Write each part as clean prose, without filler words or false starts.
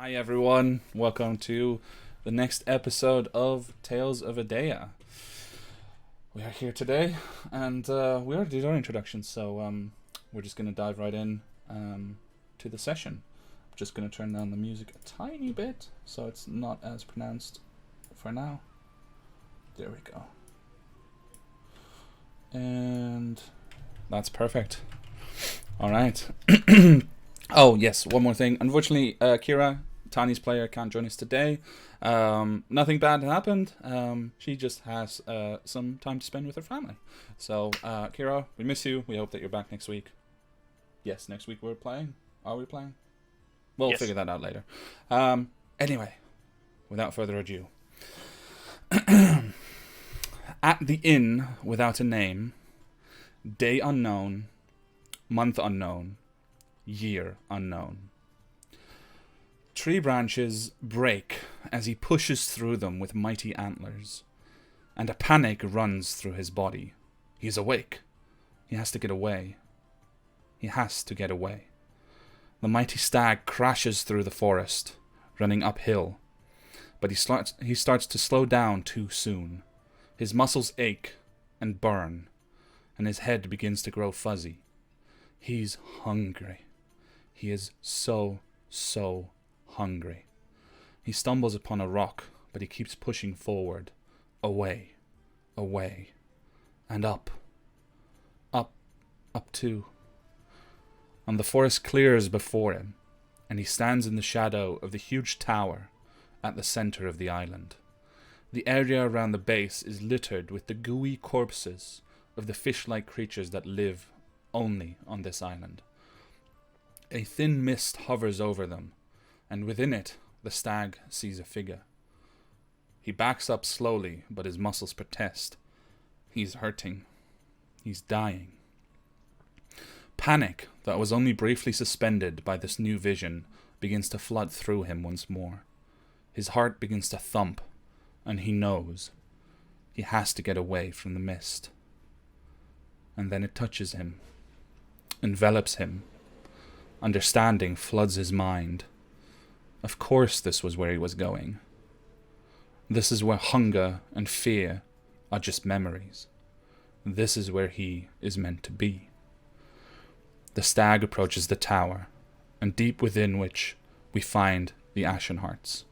Hi everyone, welcome to the next episode of Tales of Edeah. We are here today, and we already did our introduction, so we're just going to dive right in to the session. I'm just going to turn down the music a tiny bit, so it's not as pronounced for now. There we go. And that's perfect. Alright. Oh, yes, one more thing. Unfortunately, Kira, Tani's player, can't join us today. Nothing bad happened. She just has some time to spend with her family. So, Kira, we miss you. We hope that you're back next week. Yes, next week we're playing. Are we playing? We'll figure that out later. Anyway, without further ado. At the inn without a name, day unknown, month unknown, year unknown. Tree branches break as he pushes through them with mighty antlers, and a panic runs through his body. He is awake. He has to get away. He has to get away. The mighty stag crashes through the forest, running uphill, but he starts to slow down too soon. His muscles ache and burn, and his head begins to grow fuzzy. He's hungry. He is so hungry. He stumbles upon a rock, but he keeps pushing forward, away, and up, up too. And the forest clears before him, and he stands in the shadow of the huge tower at the center of the island. The area around the base is littered with the gooey corpses of the fish-like creatures that live only on this island. A thin mist hovers over them, and within it, the stag sees a figure. He backs up slowly, but his muscles protest. He's hurting. He's dying. Panic, that was only briefly suspended by this new vision, begins to flood through him once more. His heart begins to thump, and he knows he has to get away from the mist. And then it touches him, envelops him. Understanding floods his mind. Of course this was where he was going. This is where hunger and fear are just memories. This is where he is meant to be. The stag approaches the tower, and deep within which we find the Ashen Hearts.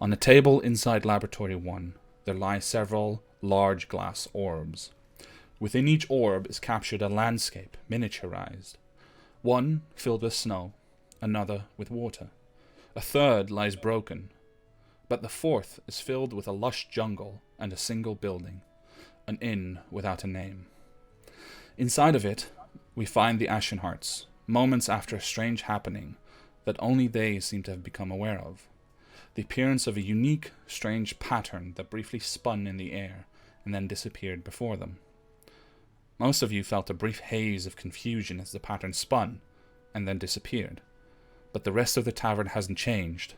On a table inside Laboratory 1, there lie several large glass orbs. Within each orb is captured a landscape, miniaturized. One filled with snow, another with water. A third lies broken, but the fourth is filled with a lush jungle and a single building, an inn without a name. Inside of it, we find the Ashen Hearts, moments after a strange happening that only they seem to have become aware of. The appearance of a unique, strange pattern that briefly spun in the air and then disappeared before them. Most of you felt a brief haze of confusion as the pattern spun and then disappeared. But the rest of the tavern hasn't changed.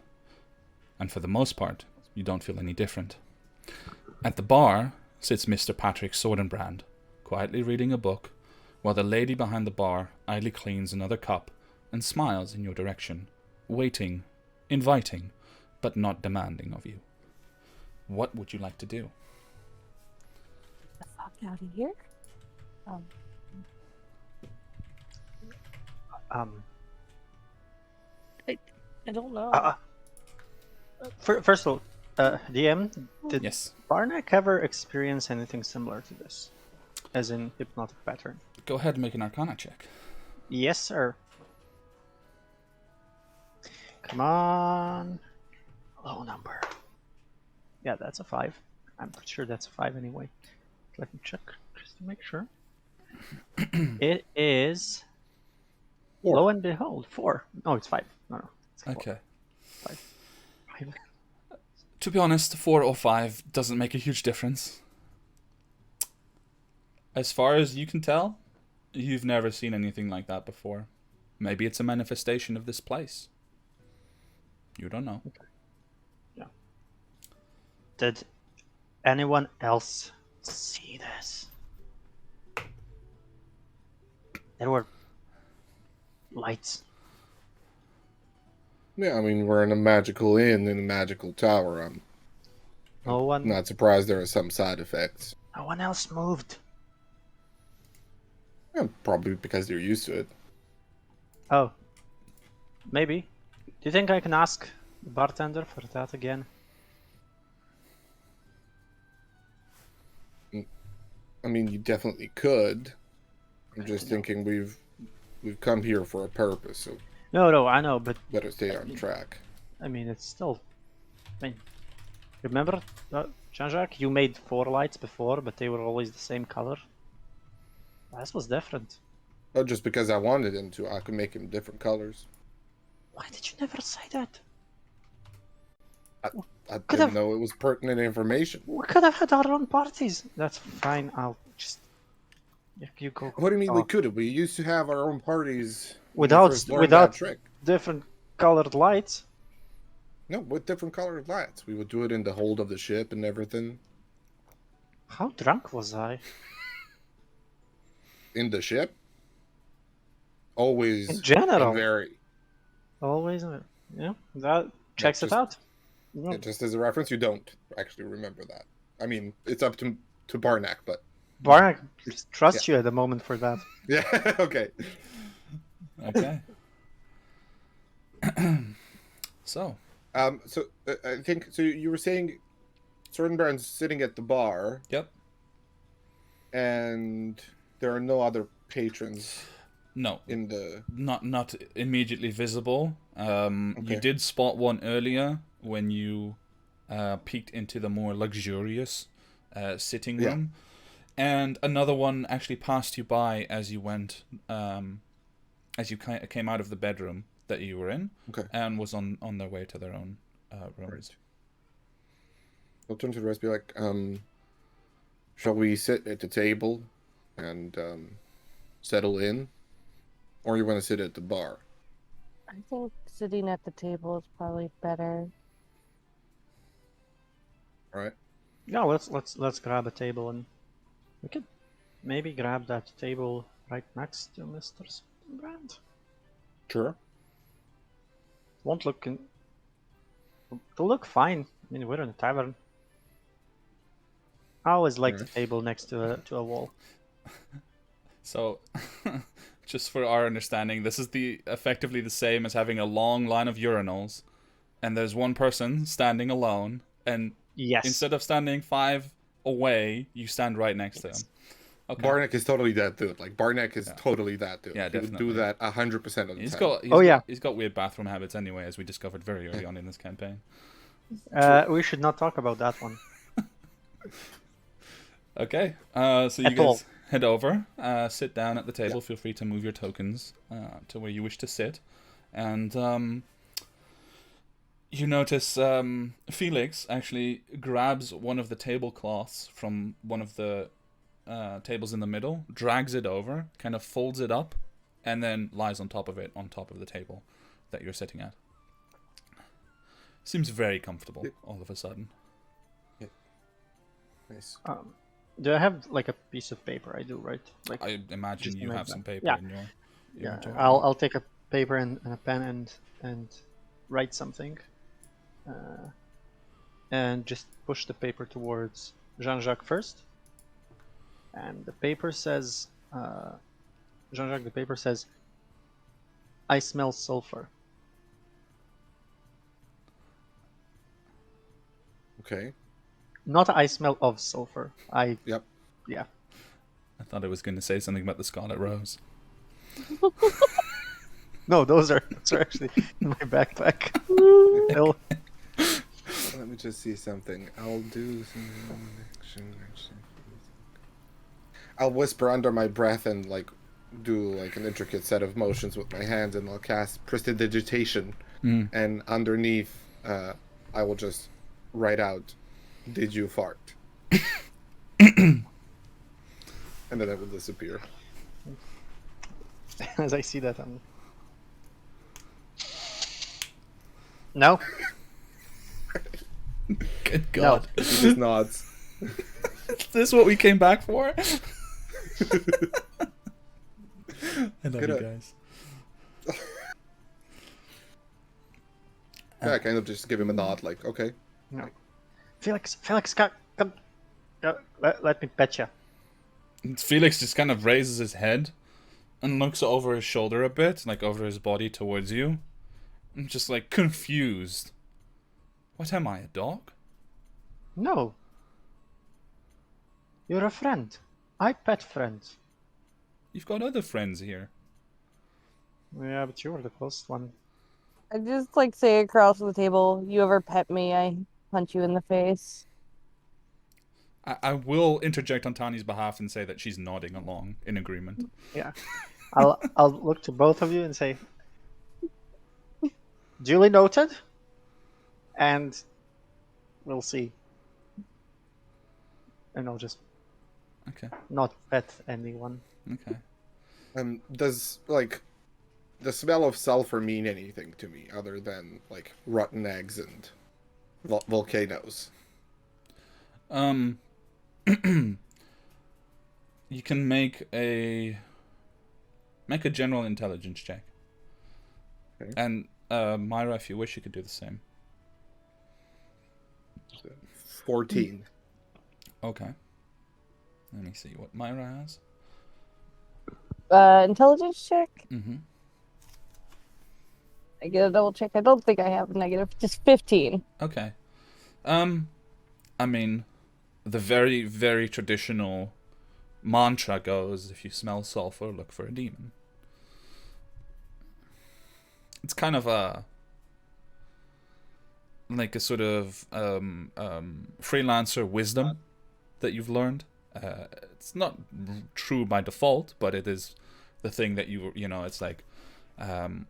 And for the most part, you don't feel any different. At the bar sits Mr. Patrick Sordenbrand, quietly reading a book, while the lady behind the bar idly cleans another cup and smiles in your direction, waiting, inviting, but not demanding of you. What would you like to do? The fuck out of here? I don't know. First of all, DM, did Yes. Barnack ever experience anything similar to this? As in hypnotic pattern? Go ahead and make an Arcana check. Yes, sir. Come on. Low number. Yeah, that's a 5. I'm pretty sure that's a 5 anyway. Let me check just to make sure. It is... 4. Lo and behold, 4. No, it's 5. No, it's 4. Okay. 5. To be honest, 4 or 5 doesn't make a huge difference. As far as you can tell, you've never seen anything like that before. Maybe it's a manifestation of this place. You don't know. Okay. Yeah. Did anyone else see this? There were lights Yeah, I mean, we're in a magical inn in a magical tower. I'm No one. not surprised there are some side effects. No one else moved. Yeah, probably because they're used to it. Oh, maybe. Do you think I can ask the bartender for that again? I mean, you definitely could. I'm just thinking we've come here for a purpose, so No, I know, but better stay on track. I mean, it's still. I mean, remember, Jean-Jacques? You made 4 lights before, but they were always the same color. This was different. Oh, just because I wanted him to, I could make him different colors. Why did you never say that? I Could didn't have- know it was pertinent information. We could have had our own parties. That's fine. I'll just. You go. What do you mean we talk. could have? We used to have our own parties when we Without- first learned without- that trick. Different colored lights. No, with different colored lights. We would do it in the hold of the ship and everything. How drunk was I? In the ship? Always In general. very. Always. Yeah, that checks it just- out. Yeah, just as a reference, you don't actually remember that. I mean, it's up to Barnack, but Barnack trusts you at the moment for that. yeah, okay. Okay. So, So I think so. You were saying Sordenbaron's sitting at the bar, yep. and there are no other patrons No, in the. not immediately visible. You Okay. did spot one earlier when you peeked into the more luxurious sitting Yeah. room, and another one actually passed you by as you went, as you came out of the bedroom that you were in, Okay. and was on their way to their own rooms. I'll turn to the rest. Be like, shall we sit at the table and settle in, or you want to sit at the bar? I think sitting at the table is probably better. All right. Yeah, let's grab a table and we could maybe grab that table right next to Mr. Brand. Sure. Won't look. It'll look fine. I mean, we're in a tavern. I always like the Alright. table next to a wall. So, just for our understanding, this is effectively the same as having a long line of urinals, and there's one person standing alone, and Yes. instead of standing 5 away, you stand right next to him. Okay. Barnack is totally that dude. Like Barnack is totally that dude. Yeah, he would definitely. do that 100% of the He's time. got. Oh, yeah. He's got weird bathroom habits anyway, as we discovered very early on in this campaign. We should not talk about that one. Okay. So you At all. guys head over, sit down at the table. Feel free to move your tokens to where you wish to sit, and you notice Felix actually grabs one of the tablecloths from one of the tables in the middle, drags it over, kind of folds it up, and then lies on top of it, on top of the table that you're sitting at. Seems very comfortable all of a sudden. Nice. Do I have like a piece of paper? I do, right? Like I imagine just you like have that. some paper Yeah. in your yeah. inventory. I'll take a paper and a pen and write something, and just push the paper towards Jean-Jacques first. And the paper says, Jean-Jacques, the paper says, "I smell sulfur." Okay. Not I smell of sulfur. Yep. Yeah. I thought I was going to say something about the Scarlet Rose. No, those are actually in my backpack. They'll- Let me just see something. I'll do some action. I'll whisper under my breath and like do like an intricate set of motions with my hands, and I'll cast prestidigitation. And underneath, I will just write out, "Did you fart?" And then it will disappear. As I see that, no. Good God. He just nods. Is this what we came back for? I love Good you up. guys. Yeah, I kind of just give him a nod, like, okay. No. Felix, come. Let me pet you. Felix just kind of raises his head and looks over his shoulder a bit, like over his body towards you. I'm just like confused. What am I, a dog? No. You're a friend. I pet friends. You've got other friends here. Yeah, but you're the closest one. I just like say across the table, you ever pet me, I punch you in the face. I will interject on Tani's behalf and say that she's nodding along in agreement. Yeah. I'll look to both of you and say, duly noted. And we'll see. And I'll just Okay. not pet anyone. Okay. Does, like, the smell of sulfur mean anything to me other than, like, rotten eggs and volcanoes? You can make a general intelligence check. Okay. And Myra, if you wish, you could do the same. 14. Okay. Let me see what Myra has. Intelligence check? Mm-hmm. I get a double check. I don't think I have a negative. Just 15. Okay. I mean, the very, very traditional mantra goes, if you smell sulfur, look for a demon. It's kind of like a sort of freelancer wisdom that you've learned. It's not true by default, but it is the thing that you know, it's like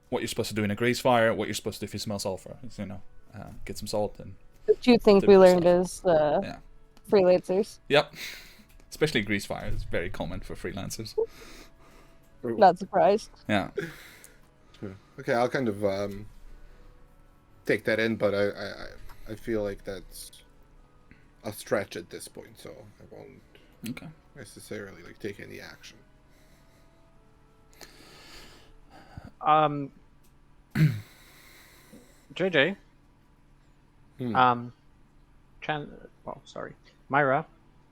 what you're supposed to do in a grease fire, what you're supposed to do if you smell sulfur. It's, you know, get some salt and... What you think The we learned stuff. as Yeah. freelancers? Yep. Especially grease fire is very common for freelancers. Not surprised. Yeah. Okay, I'll kind of take that in, but I feel like that's a stretch at this point, so I won't Okay. necessarily like take any action. JJ. Hmm. Myra.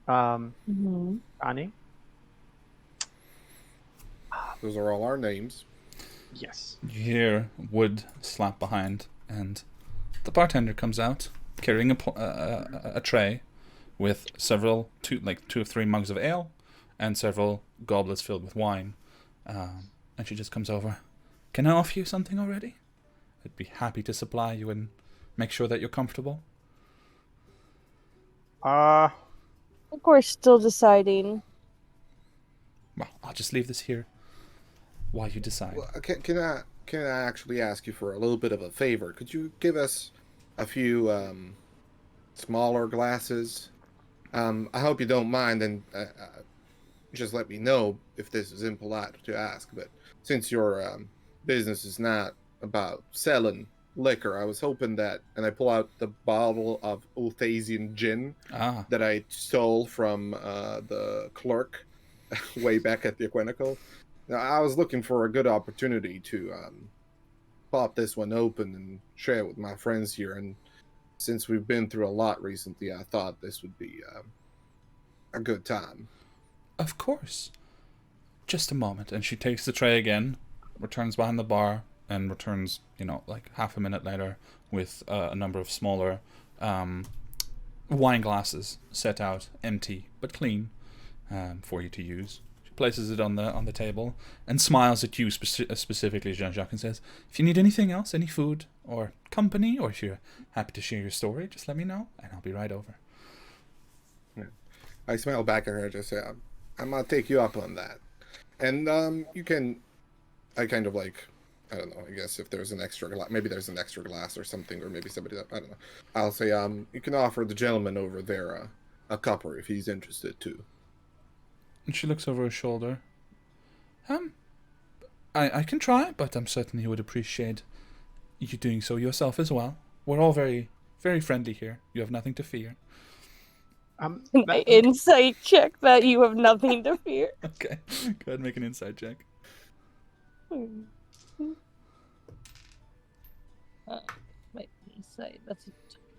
Mm-hmm. Annie. Those are all our names. Yes. You hear wood slap behind, and the bartender comes out carrying a tray with two or three mugs of ale and several goblets filled with wine. And she just comes over. Can I offer you something already? I'd be happy to supply you and make sure that you're comfortable. Of course, still deciding. Well, I'll just leave this here while you decide. Well, can I actually ask you for a little bit of a favor? Could you give us a few smaller glasses? I hope you don't mind, and just let me know if this is impolite to ask. But since your business is not about selling liquor, I was hoping that, and I pull out the bottle of Ulthasian gin that I stole from the clerk way back at the Equinical. Now, I was looking for a good opportunity to pop this one open and share it with my friends here, and since we've been through a lot recently, I thought this would be a good time. Of course. Just a moment. And she takes the tray again, returns behind the bar, and returns, like half a minute later with a number of smaller wine glasses set out, empty but clean, for you to use. She places it on the table and smiles at you specifically, Jean-Jacques, and says, if you need anything else, any food or company, or if you're happy to share your story, just let me know, and I'll be right over. Yeah. I smile back at her and just say, I'm going to take you up on that. And you can, I kind of like, I don't know, I guess if there's an extra glass, maybe there's an extra glass or something, or maybe somebody, I don't know. I'll say, you can offer the gentleman over there a cupper if he's interested too. And she looks over her shoulder. I can try, but I'm certain he would appreciate you doing so yourself as well. We're all very, very friendly here. You have nothing to fear. My insight check that you have nothing to fear. Okay, go ahead and make an insight check. Wait. say? That's a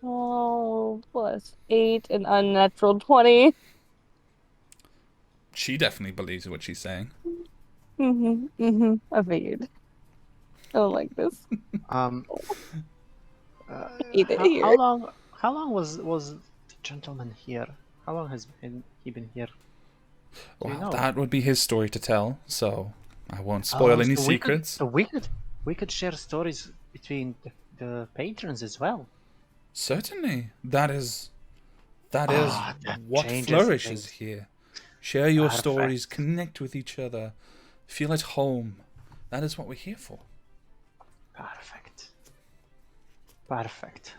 12 plus 8, an unnatural 20. She definitely believes what she's saying. I figured. I don't like this. Um, Hate it how, here. how long was the gentleman here? How long has he been here? Do you Well, know? that would be his story to tell, so I won't Oh, spoil any so secrets. So we could share stories between the patrons as well. Certainly, that is That what changes flourishes things. here. Share your Perfect. stories, connect with each other, feel at home. That is what we're here for. Perfect.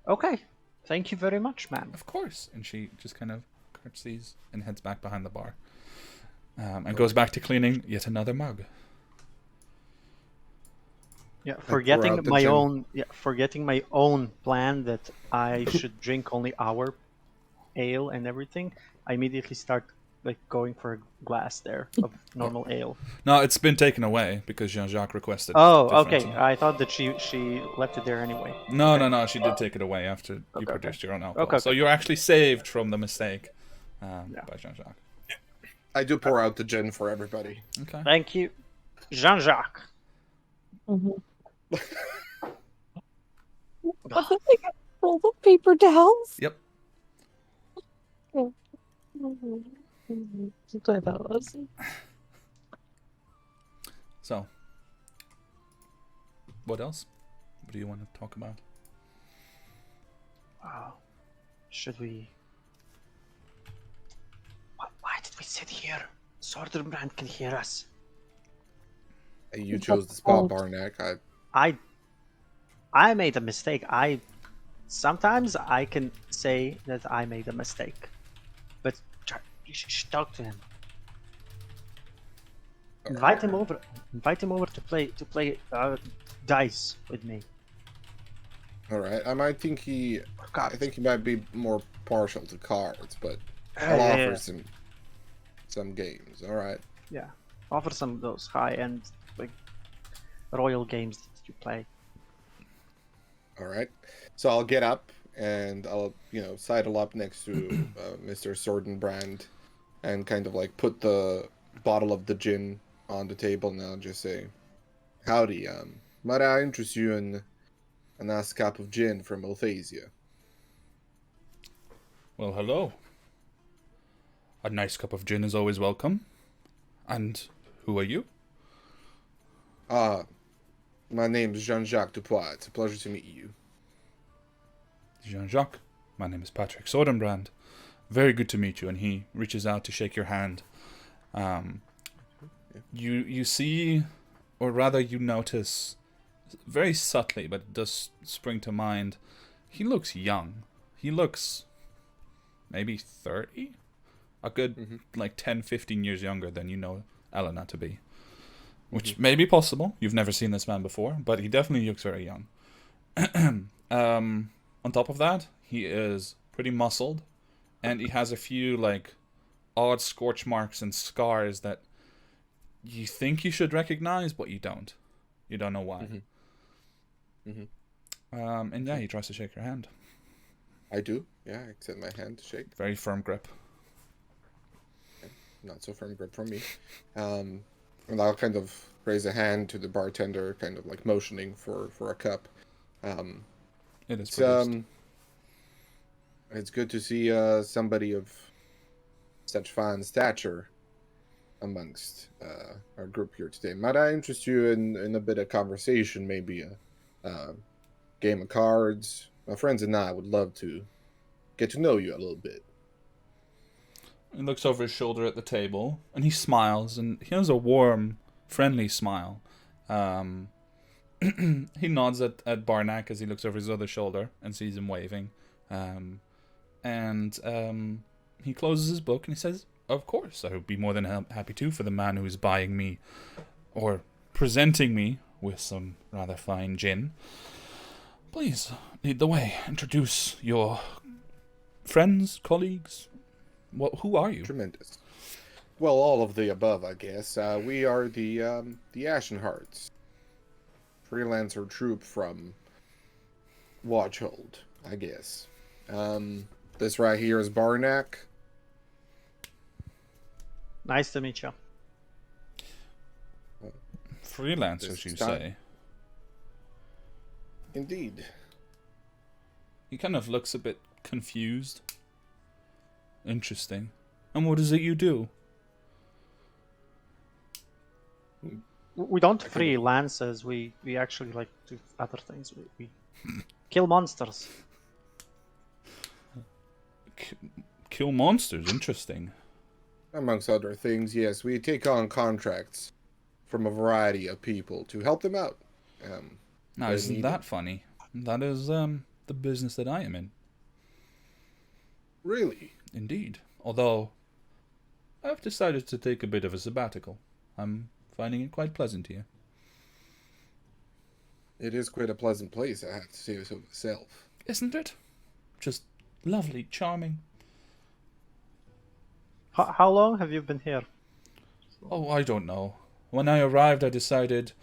Okay. Thank you very much, man. Of course. And she just kind of curtsies and heads back behind the bar. And goes back to cleaning yet another mug. Yeah, pour out the gin. forgetting my own plan that I should drink only our ale and everything. I immediately start like going for a glass there of normal ale. No, it's been taken away because Jean-Jacques requested. Oh, different. okay. I thought that she left it there anyway. No, Okay. no, she did take it away after you Okay, produced your own alcohol. Okay, So you're actually saved from the mistake Yeah. by Jean-Jacques. I do pour out the gin for everybody. Okay. Thank you, Jean-Jacques. Was it like a roll of paper towels? Yep. That's what I thought it was. So, what else? What do you want to talk about? Should we? Why did we sit here? Soderbrand can hear us. You chose the spot, Barnack. I made a mistake. Sometimes I can say that I made a mistake, but you should talk to him. Invite him over. Invite him over to play dice with me. All right. I think he might be more partial to cards, but I'll Yeah. offer some games. All right. Yeah, offer some of those high-end like royal games that you play. All right. So I'll get up and I'll sidle up next to Mr. Sordenbrand and kind of like put the bottle of the gin on the table, and I'll just say, "Howdy. Might I interest you in a nice cup of gin from Althasia?" Well, hello. A nice cup of gin is always welcome. And who are you? My name is Jean-Jacques Dupois. It's a pleasure to meet you. Jean-Jacques. My name is Patrick Sodenbrand. Very good to meet you. And he reaches out to shake your hand. You see, or rather you notice, very subtly, but it does spring to mind, he looks young. He looks maybe 30? A good, 10, 15 years younger than you know Elena to be. Which may be possible. You've never seen this man before, but he definitely looks very young. On top of that, he is pretty muscled, and he has a few, odd scorch marks and scars that you think you should recognize, but you don't. You don't know why. And yeah, he tries to shake your hand. I do. Yeah, I extend my hand to shake. Very firm grip. Not so firm grip from me. And I'll kind of raise a hand to the bartender, kind of like motioning for a cup. It is produced. It's good to see somebody of such fine stature amongst our group here today. Might I interest you in a bit of conversation, maybe a game of cards? My friends and I would love to get to know you a little bit. He looks over his shoulder at the table, and he smiles, and he has a warm, friendly smile. He nods at Barnack as he looks over his other shoulder and sees him waving. He closes his book and he says, "Of course, I would be more than happy to for the man who is buying me, or presenting me with some rather fine gin. Please, lead the way. Introduce your friends, colleagues. Who are you?" Tremendous. Well, all of the above, I guess. We are the Ashen Hearts, freelancer troupe from watchhold, I guess. This right here is Barnack. Nice to meet you. Freelancers, This you is Don- say? Indeed. He kind of looks a bit confused. Interesting. And what is it you do? We don't freelancers. We actually like do other things. We kill monsters. Kill monsters. Interesting. Amongst other things, yes, we take on contracts from a variety of people to help them out. Now, where isn't needed. that funny? That is the business that I am in. Really? Indeed. Although, I've decided to take a bit of a sabbatical. I'm finding it quite pleasant here. It is quite a pleasant place, I have to say so myself. Isn't it? Just lovely, charming. How long have you been here? Oh, I don't know. When I arrived, I decided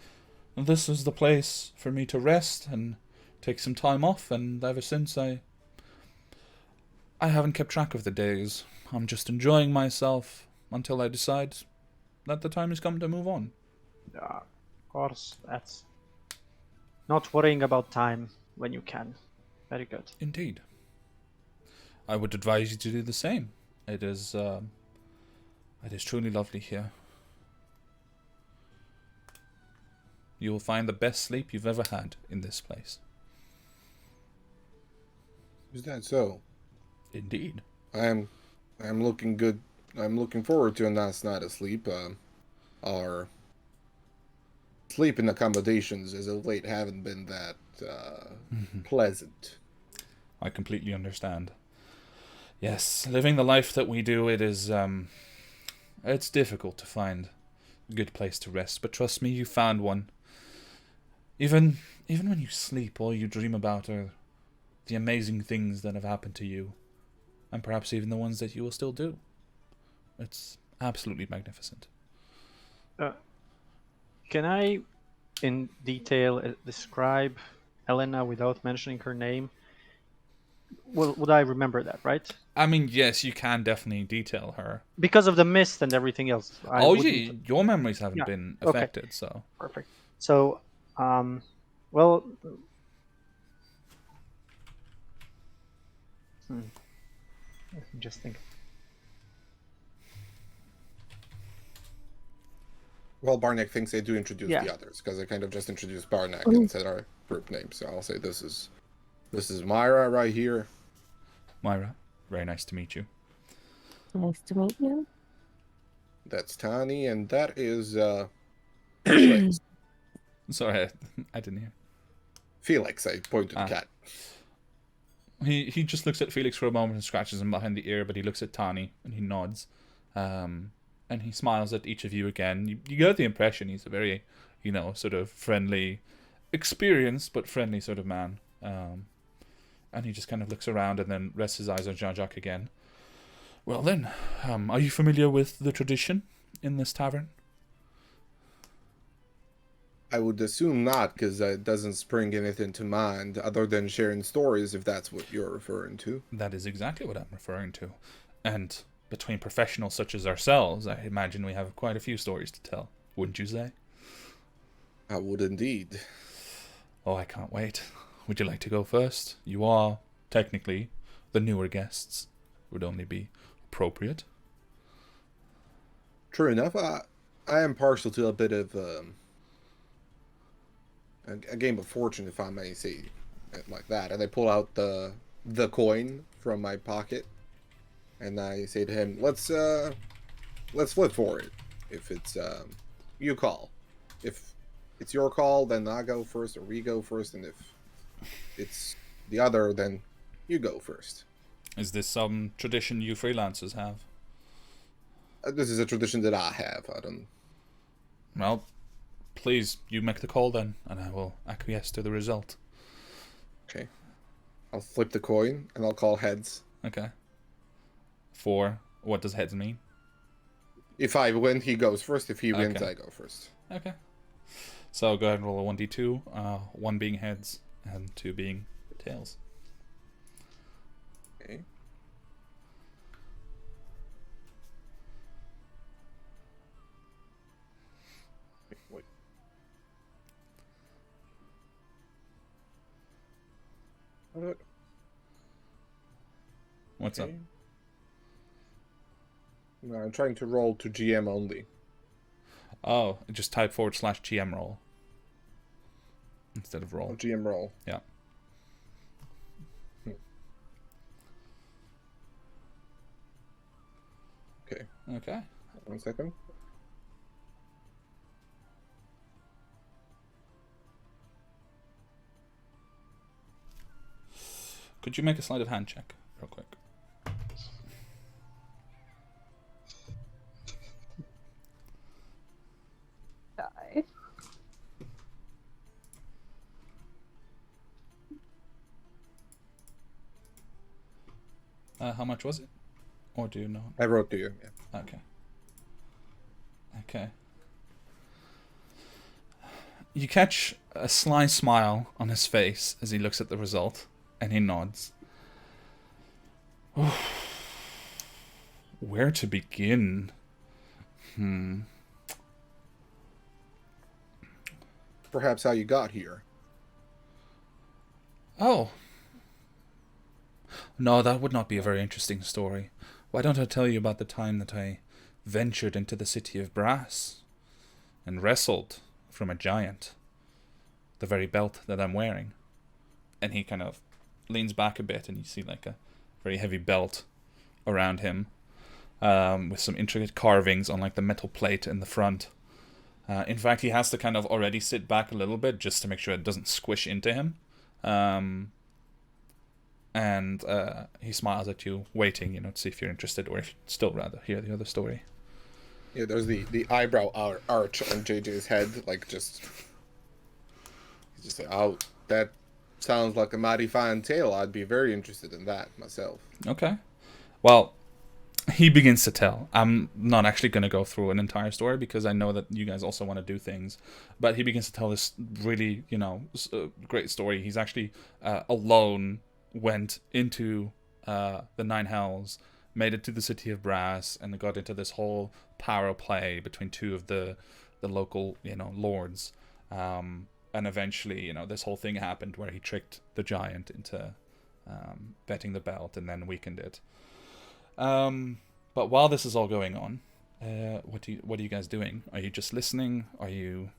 this is the place for me to rest and take some time off, and ever since I haven't kept track of the days. I'm just enjoying myself until I decide that the time has come to move on. Of course, that's not worrying about time when you can. Very good. Indeed. I would advise you to do the same. It is truly lovely here. You will find the best sleep you've ever had in this place. Is that so? Indeed. I'm looking good. I'm looking forward to a nice night of sleep. Our sleeping accommodations as of late haven't been that pleasant. I completely understand. Yes, living the life that we do, it is, it's difficult to find a good place to rest, but trust me, you found one. Even when you sleep, all you dream about are the amazing things that have happened to you, and perhaps even the ones that you will still do. It's absolutely magnificent. Can I, in detail, describe Elena without mentioning her name? Would I remember that, right? I mean, yes, you can definitely detail her. Because of the mist and everything else. Your memories haven't Yeah, been okay. affected, so... Perfect. So, well... Let me just think. Well, Barnack thinks they do introduce Yeah. the others because they kind of just introduced Barnack and said our group name. So I'll say this is Myra right here. Myra, very nice to meet you. Nice to meet you. That's Tani, and that is Felix. Sorry, I didn't hear. Felix, I point to the cat. He just looks at Felix for a moment and scratches him behind the ear, but he looks at Tani and he nods. And he smiles at each of you again. You get the impression he's a very, sort of friendly, experienced but friendly sort of man. And he just kind of looks around and then rests his eyes on Jean-Jacques again. Well then, are you familiar with the tradition in this tavern? I would assume not, because it doesn't spring anything to mind other than sharing stories, if that's what you're referring to. That is exactly what I'm referring to. And between professionals such as ourselves, I imagine we have quite a few stories to tell, wouldn't you say? I would indeed. Oh, I can't wait. Would you like to go first? You are, technically, the newer guests. Would only be appropriate. True enough. I am partial to a bit of a game of fortune, if I may say it like that. And I pull out the coin from my pocket, and I say to him, let's flip for it. If it's you call. If it's your call, then I go first, or we go first, and if it's the other, then you go first. Is this some tradition you freelancers have? This is a tradition that I have. I don't. Well, please, you make the call then, and I will acquiesce to the result. Okay. I'll flip the coin, and I'll call heads. Okay. For, what does heads mean? If I win, he goes first. If he wins, Okay. I go first. Okay. So go ahead and roll a 1d2, 1 being heads, and 2 being details. Okay. Wait. What's up? Okay. No, I'm trying to roll to GM only. Oh, just type /GM roll instead of Oh, roll. GM roll. Yeah. Okay. Okay. 1 second. Could you make a sleight of hand check real quick? Die. How much was it? Or do you know? I wrote to you. Yeah. Okay. Okay. You catch a sly smile on his face as he looks at the result, and he nods. Where to begin? Perhaps how you got here. Oh. No, that would not be a very interesting story. Why don't I tell you about the time that I ventured into the city of brass and wrestled from a giant, the very belt that I'm wearing. And he kind of leans back a bit, and you see like a very heavy belt around him, with some intricate carvings on like the metal plate in the front. In fact, he has to kind of already sit back a little bit just to make sure it doesn't squish into him. And he smiles at you, waiting, to see if you're interested, or if you'd still rather hear the other story. Yeah, there's the eyebrow arch on JJ's head, like just. He's just like, oh, that sounds like a mighty fine tale. I'd be very interested in that myself. Okay. Well, he begins to tell. I'm not actually going to go through an entire story because I know that you guys also want to do things. But he begins to tell this really, great story. He's actually alone went into the Nine Hells, made it to the City of Brass, and got into this whole power play between two of the local, lords. And eventually, this whole thing happened where he tricked the giant into betting the belt and then weakened it. But while this is all going on, what are you guys doing? Are you just listening? Are you,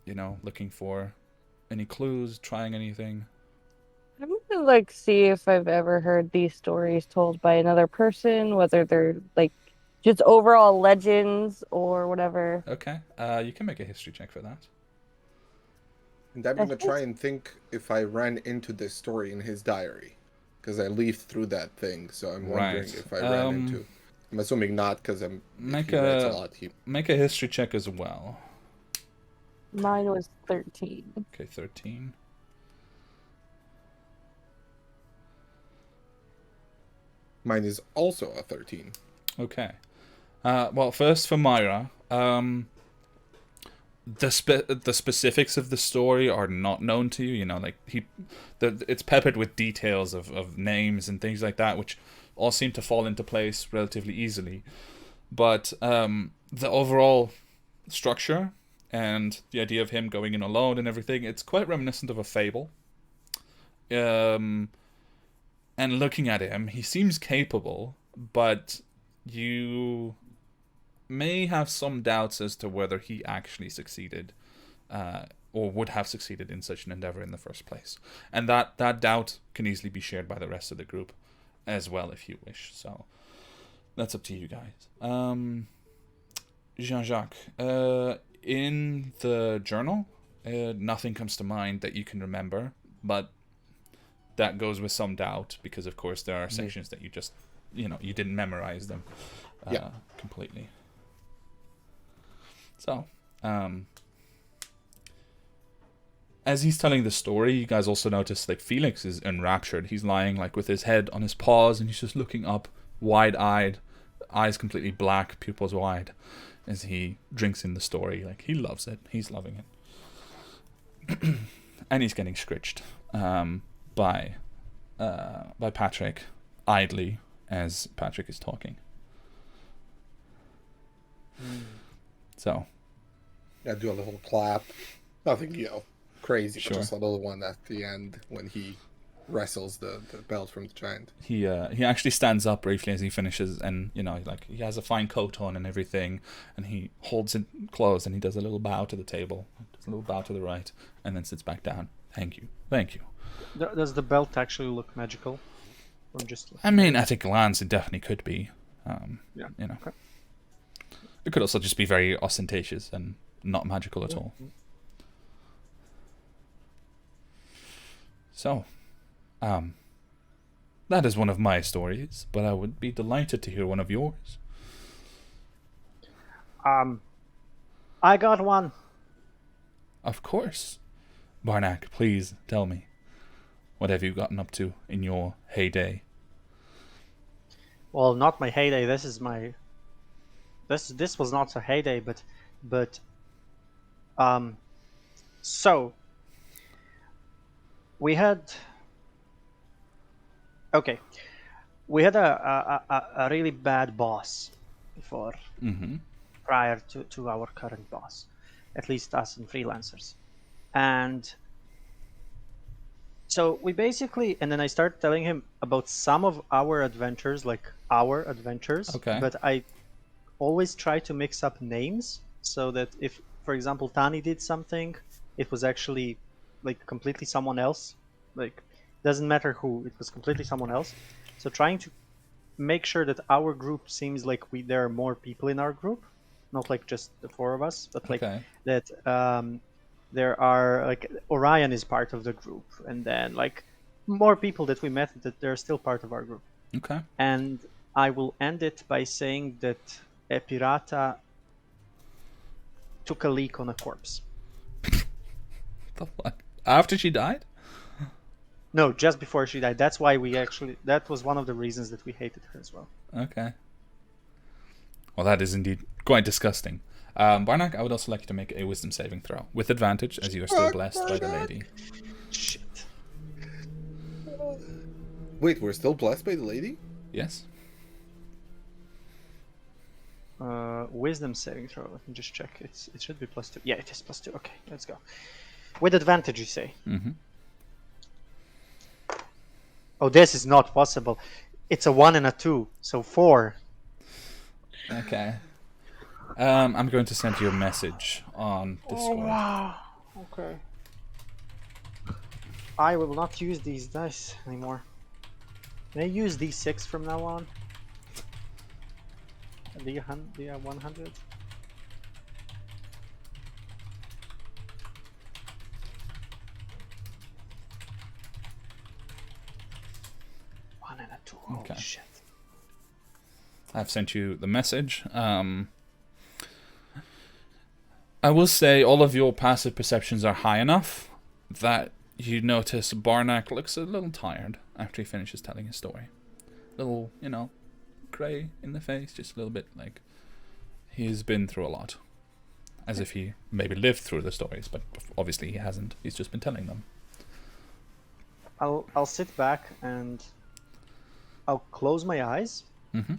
looking for any clues, trying anything? I'm gonna see if I've ever heard these stories told by another person, whether they're just overall legends or whatever. Okay. You can make a history check for that. And I'm gonna try and think if I ran into this story in his diary, because I leafed through that thing. So I'm wondering if I ran into. I'm assuming not, because Make he writes a lot. Make a history check as well. Mine was 13. Okay, 13. Mine is also a 13. Okay. Well, first for Myra, the specifics of the story are not known to you. It's peppered with details of names and things like that, which all seem to fall into place relatively easily. But the overall structure and the idea of him going in alone and everything, it's quite reminiscent of a fable. And looking at him, he seems capable, but you may have some doubts as to whether he actually succeeded, or would have succeeded in such an endeavor in the first place. And that doubt can easily be shared by the rest of the group as well, if you wish. So that's up to you guys. Jean-Jacques, in the journal, nothing comes to mind that you can remember, but that goes with some doubt because, of course, there are sections that you just, you didn't memorize them completely. So, as he's telling the story, you guys also notice Felix is enraptured. He's lying with his head on his paws, and he's just looking up, wide-eyed, eyes completely black, pupils wide, as he drinks in the story. He loves it. He's loving it. And he's getting scritched. by Patrick idly as Patrick is talking. So Yeah, do a little clap. Nothing, crazy, Sure. but just a little one at the end when he wrestles the belt from the giant. he actually stands up briefly as he finishes, and like he has a fine coat on and everything, and he holds it closed and he does a little bow to the table, does a little bow to the right, and then sits back down. Thank you. Does the belt actually look magical? Or just? I mean, at a glance, it definitely could be. Yeah. Okay. It could also just be very ostentatious and not magical at all. So, that is one of my stories, but I would be delighted to hear one of yours. I got one. Of course. Barnack, please tell me. What have you gotten up to in your heyday? Well, not my heyday. This is my. This was not a heyday, but so we had. Okay, we had a really bad boss before, prior to our current boss, at least us in freelancers, and so we basically, and then I started telling him about some of our adventures, Okay. but I always try to mix up names so that if, for example, Tani did something, it was actually like completely someone else. Like, doesn't matter who, it was completely someone else. So trying to make sure that our group seems like there are more people in our group, not like just the four of us, but like Okay. that there are, like, Orion is part of the group, and then like more people that we met that they're still part of our group. Okay. And I will end it by saying that Epirata took a leak on a corpse. The fuck? After she died? No, just before she died. That's why that was one of the reasons that we hated her as well. Okay. Well, that is indeed quite disgusting. Barnack, I would also like you to make a wisdom saving throw. With advantage, as you are still blessed by the lady. Shit. Wait, we're still blessed by the lady? Yes? Wisdom saving throw. Let me just check. It should be +2. Yeah, it is +2. Okay, let's go. With advantage, you say? Mm-hmm. Oh, this is not possible. It's a 1 and a 2, so 4. Okay. I'm going to send you a message on Discord. Oh, wow. Okay. I will not use these dice anymore. May I use D6 from now on? The 100? One and a 2. Holy Okay. shit. I've sent you the message. I will say all of your passive perceptions are high enough that you notice Barnack looks a little tired after he finishes telling his story. A little, grey in the face, just a little bit like he's been through a lot. As if he maybe lived through the stories, but obviously he hasn't. He's just been telling them. I'll sit back and I'll close my eyes, Mm-hmm.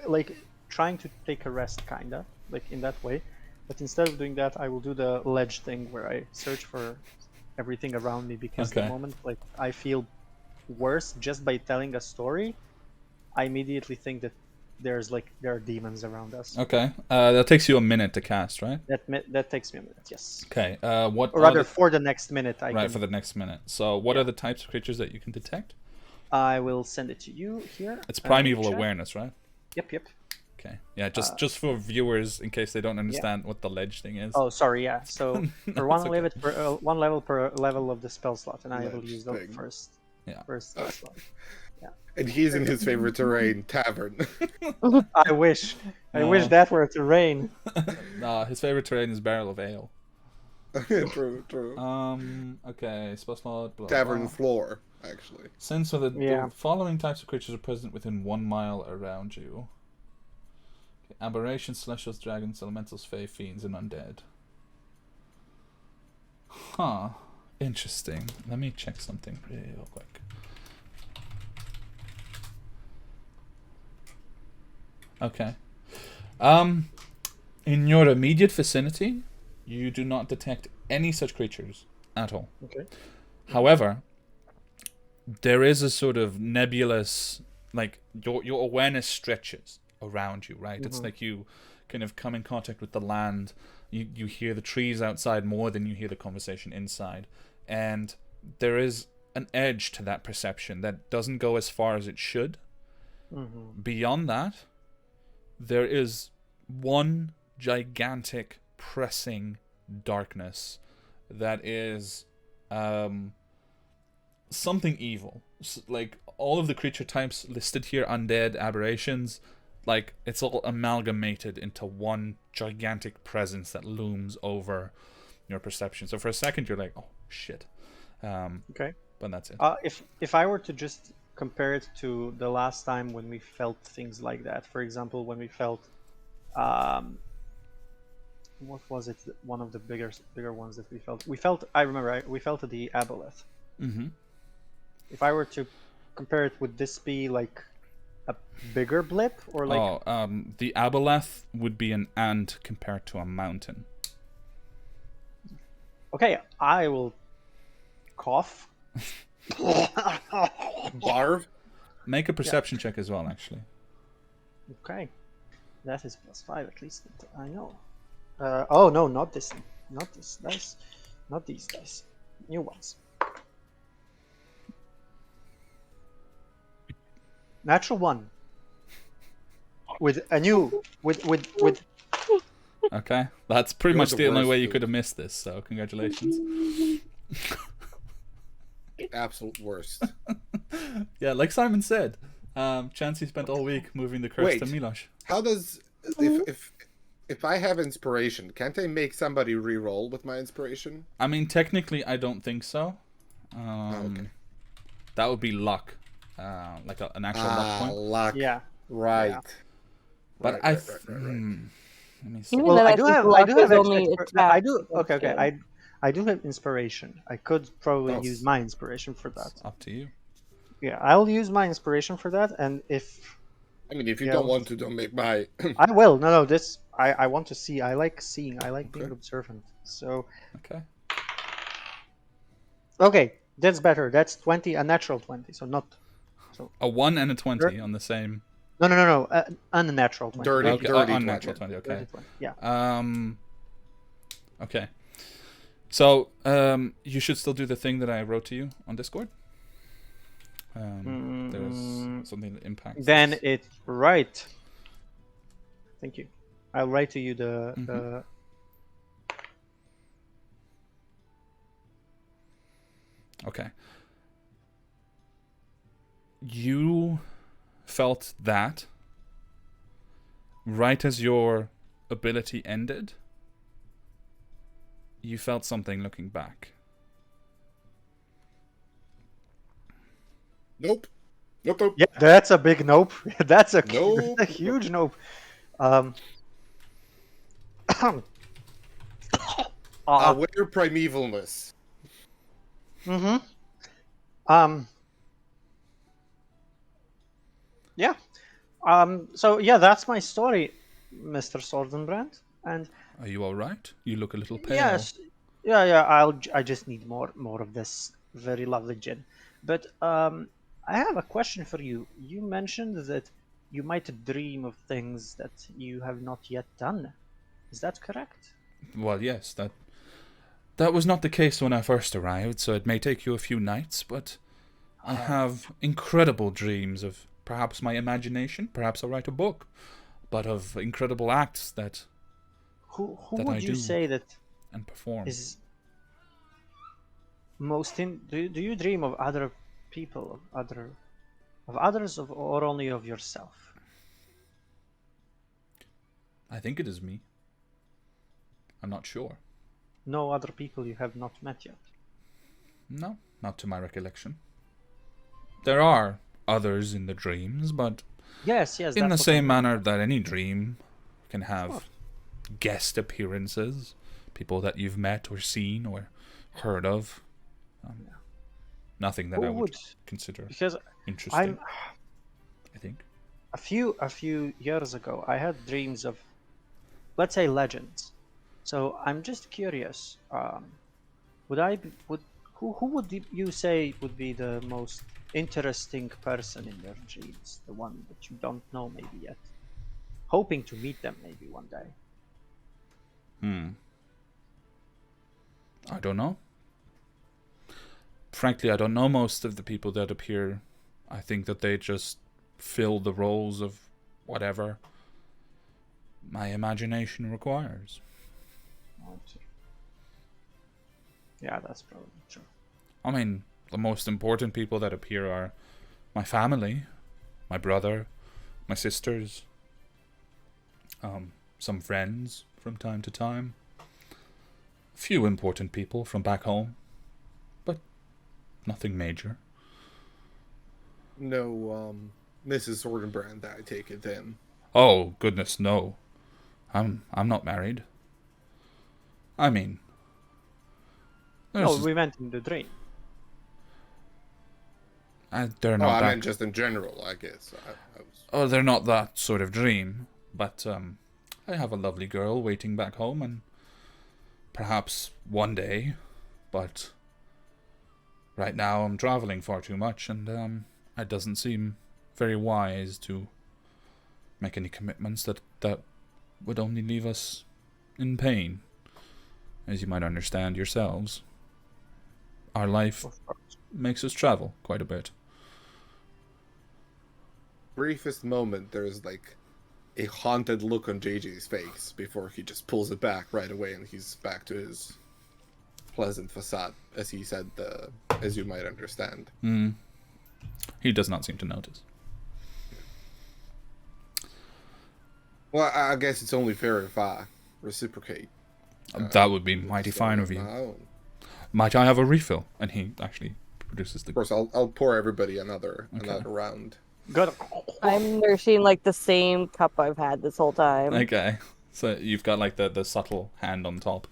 like trying to take a rest, kinda, like in that way. But instead of doing that, I will do the ledge thing where I search for everything around me, because the Okay. moment like I feel worse just by telling a story, I immediately think that there are demons around us. Okay. That takes you a minute to cast, right? That takes me a minute, yes. Okay. What Or are rather, the... for the next minute, I Right, can. for the next minute. So what are the types of creatures that you can detect? I will send it to you here. It's primeval chat. awareness, right? Yep. Okay. Yeah, just for viewers, in case they don't understand what the ledge thing is. Oh, sorry. Yeah. So for That's one level per level of the spell slot, and I will Ledge use the thing. first. Yeah. First spell slot. And he's in his favorite terrain, tavern. I wish. I wish No. that were to rain. His favorite terrain is barrel of ale. True. Okay, spell slot, blah, Tavern blah. floor, actually. Since the Yeah. following types of creatures are present within 1 mile around you. Okay, aberrations, celestials, dragons, elementals, fae, fiends, and undead. Huh. Interesting. Let me check something real quick. Okay. In your immediate vicinity, you do not detect any such creatures at all. Okay. However, there is a sort of nebulous, like your awareness stretches around you, right? It's like you kind of come in contact with the land. You hear the trees outside more than you hear the conversation inside, and there is an edge to that perception that doesn't go as far as it should. Beyond that, there is one gigantic pressing darkness that is something evil. Like all of the creature types listed here, undead, aberrations, like it's all amalgamated into one gigantic presence that looms over your perception. So for a second you're like, oh shit. Okay. But that's it. If I were to just compare it to the last time when we felt things like that, for example, when we felt what was it? One of the bigger ones that we felt. I remember. We felt the aboleth. If I were to compare it, would this be like a bigger blip or like? The aboleth would be an ant compared to a mountain. Okay, I will cough. Barf. Make a perception check as well, actually. Okay, that is +5 at least. I know. Oh no, not this dice, not these dice, new ones. Natural 1. With a new with. Okay, that's pretty You're much the the only worst, way you dude. could have missed this. So congratulations. Absolute worst. Yeah, like Simon said, Chansey spent all week moving the curse Wait. to Milosh. How does if I have inspiration, can't I make somebody re-roll with my inspiration? I mean, technically, I don't think so. Okay. That would be luck, like an actual luck point. Luck. Yeah. Right. Yeah. But Right, I, right, right, right. let me see. Even Well, then, I I do think have luck is only no, attack I do. Okay, okay. skill. I do have inspiration. I could probably Oh, use my inspiration for that. It's up to you. Yeah, I'll use my inspiration for that, and if I mean, if you Yeah, don't well- want to, don't make my. I will, no, this I want to see. I like seeing. I like being Okay. observant. So Okay. okay, that's better. That's 20, a natural 20. So not A 1 and a 20 on the same. no. Unnatural 20. Dirty. Okay, dirty unnatural 20. 20. Okay. Dirty 20. Yeah. Okay. So, you should still do the thing that I wrote to you on Discord. There's something that impacts. Then this. it's right. Thank you. I'll write to you the Okay. You felt that right as your ability ended, you felt something looking back. Nope. Nope. Yeah, that's a big nope. That's a Nope. that's a huge nope. Aware primevalness. Yeah. So yeah, that's my story, Mr. Sordenbrand. And Are you all right? You look a little pale. yes, yeah. I just need more of this very lovely gin. But I have a question for you. You mentioned that you might dream of things that you have not yet done. Is that correct? Well, yes, that was not the case when I first arrived, so it may take you a few nights, but I have incredible dreams of perhaps my imagination, perhaps I'll write a book, but of incredible acts that Who That would I you do. say that and perform. is most in? Do you dream of other people, of others, or only of yourself? I think it is me. I'm not sure. No other people you have not met yet. No, not to my recollection. There are others in the dreams, but Yes, in that's the what I same meant. manner that any dream can have course. guest appearances, people that you've met or seen or heard of. Nothing that Who I would would? consider Because interesting, I think. a few years ago, I had dreams of, let's say, legends. So I'm just curious. Would I be, would who would you say would be the most interesting person in your dreams? The one that you don't know maybe yet, hoping to meet them maybe one day. I don't know. Frankly, I don't know most of the people that appear. I think that they just fill the roles of whatever my imagination requires. Yeah, that's probably true. I mean, the most important people that appear are my family, my brother, my sisters, some friends from time to time, a few important people from back home, but nothing major. No, Mrs. Sordenbrand, I take it then. Oh, goodness, no. I'm not married. I mean, No, there's, we meant in the dream. they're Oh, not I that. meant just in general, I guess. I was... Oh, they're not that sort of dream. But I have a lovely girl waiting back home, and perhaps one day. But right now I'm traveling far too much, and it doesn't seem very wise to make any commitments that would only leave us in pain. As you might understand yourselves, our life makes us travel quite a bit. Briefest moment, there's like a haunted look on JJ's face before he just pulls it back right away and he's back to his pleasant facade, as he said, as you might understand. He does not seem to notice. Well, I guess it's only fair if I reciprocate. That would be mighty fine of you. Might I have a refill? And he actually produces the... Of course, I'll pour everybody another round. Good. I'm nursing like the same cup I've had this whole time. Okay. So you've got like the subtle hand on top.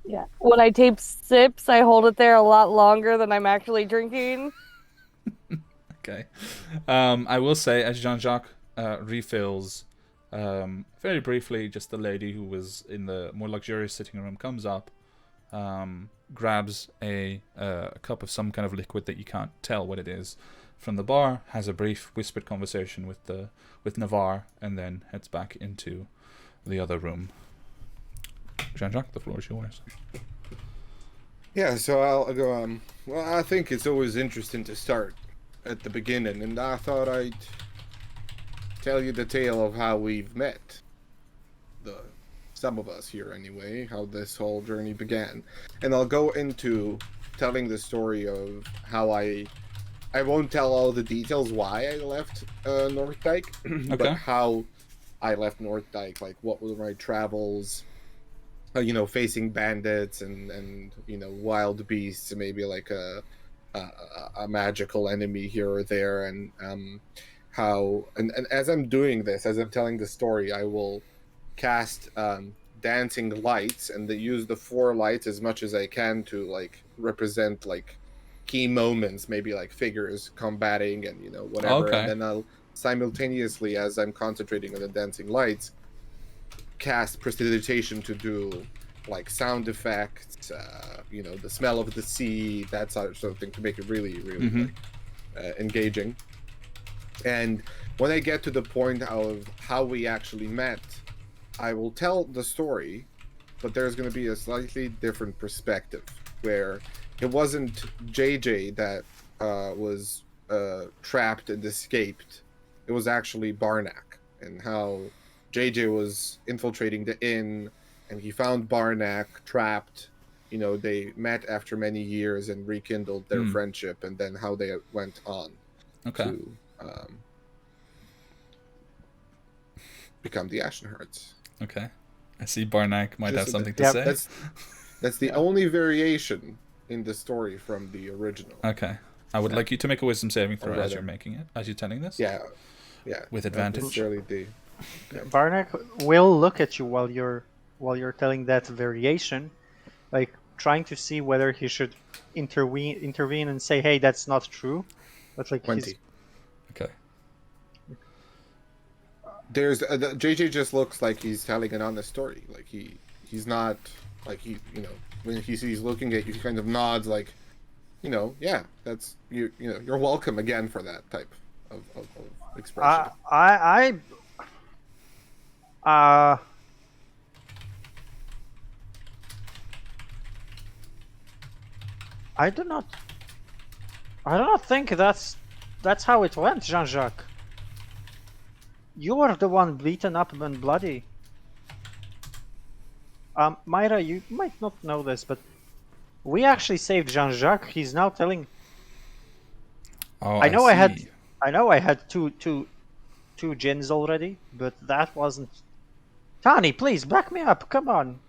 Yeah. When I tape sips, I hold it there a lot longer than I'm actually drinking. Okay. I will say, as Jean-Jacques refills, very briefly, just the lady who was in the more luxurious sitting room comes up, grabs a cup of some kind of liquid that you can't tell what it is from the bar, has a brief whispered conversation with Navarre, and then heads back into the other room. Jean-Jacques, the floor is yours. Yeah, so I'll go. Well, I think it's always interesting to start at the beginning, and I thought I'd tell you the tale of how we've met. Some of us here, anyway, how this whole journey began, and I'll go into telling the story of how I won't tell all the details why I left North Dyke, but Okay. how I left North Dyke, like what were my travels, facing bandits and wild beasts, maybe like a magical enemy here or there, and how and as I'm doing this, as I'm telling the story, I will cast dancing lights, and they use the 4 lights as much as I can to like represent like key moments, maybe like figures combating and whatever. Okay. And then I'll simultaneously, as I'm concentrating on the dancing lights, cast prestidigitation to do like sound effects, the smell of the sea, that sort of thing, to make it really engaging. And when I get to the point of how we actually met, I will tell the story, but there's going to be a slightly different perspective, where it wasn't JJ that was trapped and escaped. It was actually Barnack, and how JJ was infiltrating the inn, and he found Barnack trapped. They met after many years and rekindled their friendship, and then how they went on to become the Ashenhearts. Okay. I see Barnack might have something to say. That's the only variation in the story from the original. Okay. I would like you to make a wisdom saving throw as you're making it, as you're telling this. Yeah. With advantage. Not necessarily Barnack will look at you while you're telling that variation, like trying to see whether he should intervene and say, "Hey, that's not true." But like 20. Okay. There's JJ just looks like he's telling an honest story. Like he's not like when he's looking at you, he kind of nods like, yeah, that's you're welcome again for that type of expression. I do not think that's how it went, Jean-Jacques. You were the one beaten up and bloody. Myra, you might not know this, but we actually saved Jean-Jacques. He's now telling. Oh, I know see. I had two gins already, but that wasn't. Tani, please back me up. Come on.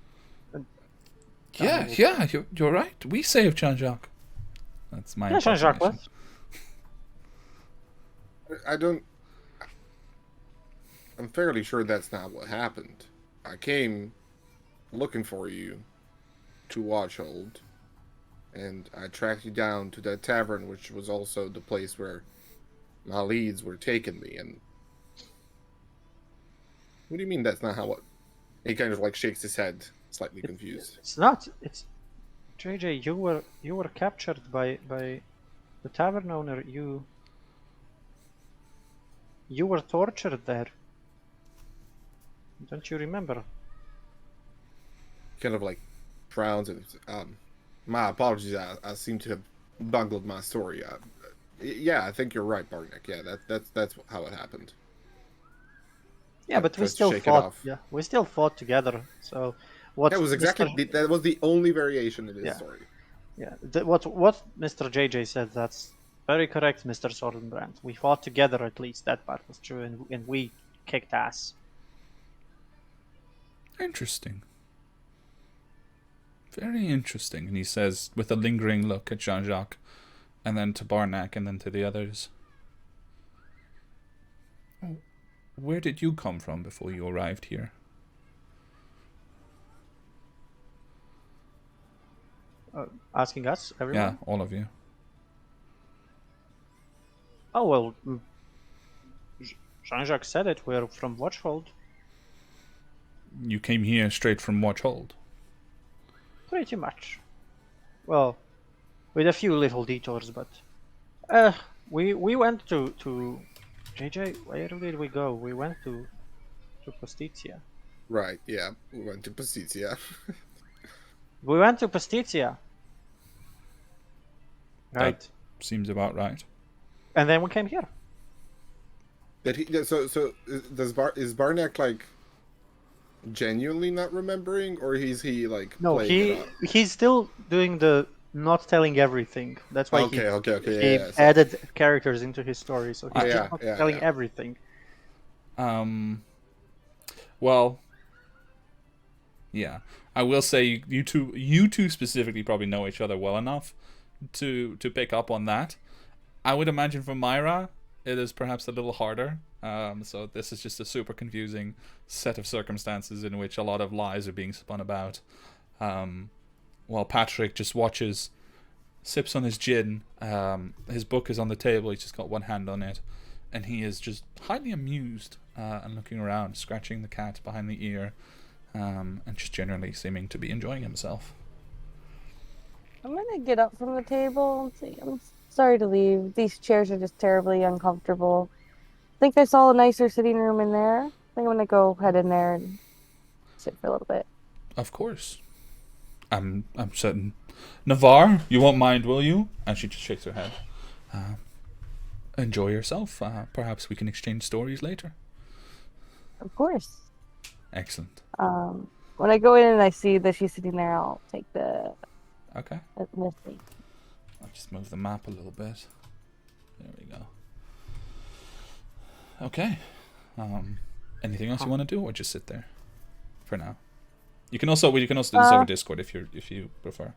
Yeah, you're right. We saved Jean-Jacques. That's my Jean-Jacques impersonation. was. I'm fairly sure that's not what happened. I came looking for you to Watchhold, and I tracked you down to that tavern, which was also the place where my leads were taking me. And what do you mean that's not how it? He kind of like shakes his head, slightly confused. It's not. It's JJ. You were captured by the tavern owner. You were tortured there. Don't you remember? Kind of like frowns and my apologies. I seem to have bungled my story. Yeah, I think you're right, Barnick. Yeah, that's how it happened. Yeah, but we tries to still shake it fought. off. Yeah, we still fought together. So what? That was exactly that was the only variation in his Yeah. story. Yeah, what Mr. JJ said, that's very correct, Mr. Sordenbrand. We fought together, at least that part was true, and we kicked ass. Interesting. Very interesting. And he says, with a lingering look at Jean-Jacques, and then to Barnack, and then to the others. Where did you come from before you arrived here? Asking us, everyone? Yeah, all of you. Oh, well, Jean-Jacques said it, we're from Watchhold. You came here straight from Watchhold. Pretty much. Well, with a few little detours, but... we went to... JJ, where did we go? We went to Postizia. Right, yeah. We went to Postizia. We went to Postizia. Right. That seems about right. And then we came here. Is Barnack like genuinely not remembering, or is he like No, playing it up? he's still doing the not telling everything. That's why Okay, he yeah, so- added characters into his story, so he's Yeah, just not yeah, telling yeah. everything. Well, yeah. I will say you two specifically probably know each other well enough to pick up on that. I would imagine for Myra, it is perhaps a little harder. So this is just a super confusing set of circumstances in which a lot of lies are being spun about. While Patrick just watches, sips on his gin. His book is on the table. He's just got one hand on it, and he is just highly amused and looking around, scratching the cat behind the ear, and just generally seeming to be enjoying himself. I'm gonna get up from the table and say, I'm sorry to leave. These chairs are just terribly uncomfortable. I think I saw a nicer sitting room in there. I think I'm gonna go head in there and sit for a little bit. Of course. I'm certain. Navarre, you won't mind, will you? And she just shakes her head. Enjoy yourself. Perhaps we can exchange stories later. Of course. Excellent. When I go in and I see that she's sitting there, I'll take the Okay. thing. I'll just move the map a little bit. There we go. Okay. Anything else you want to do, or just sit there for now? You can also do this over Discord if you prefer.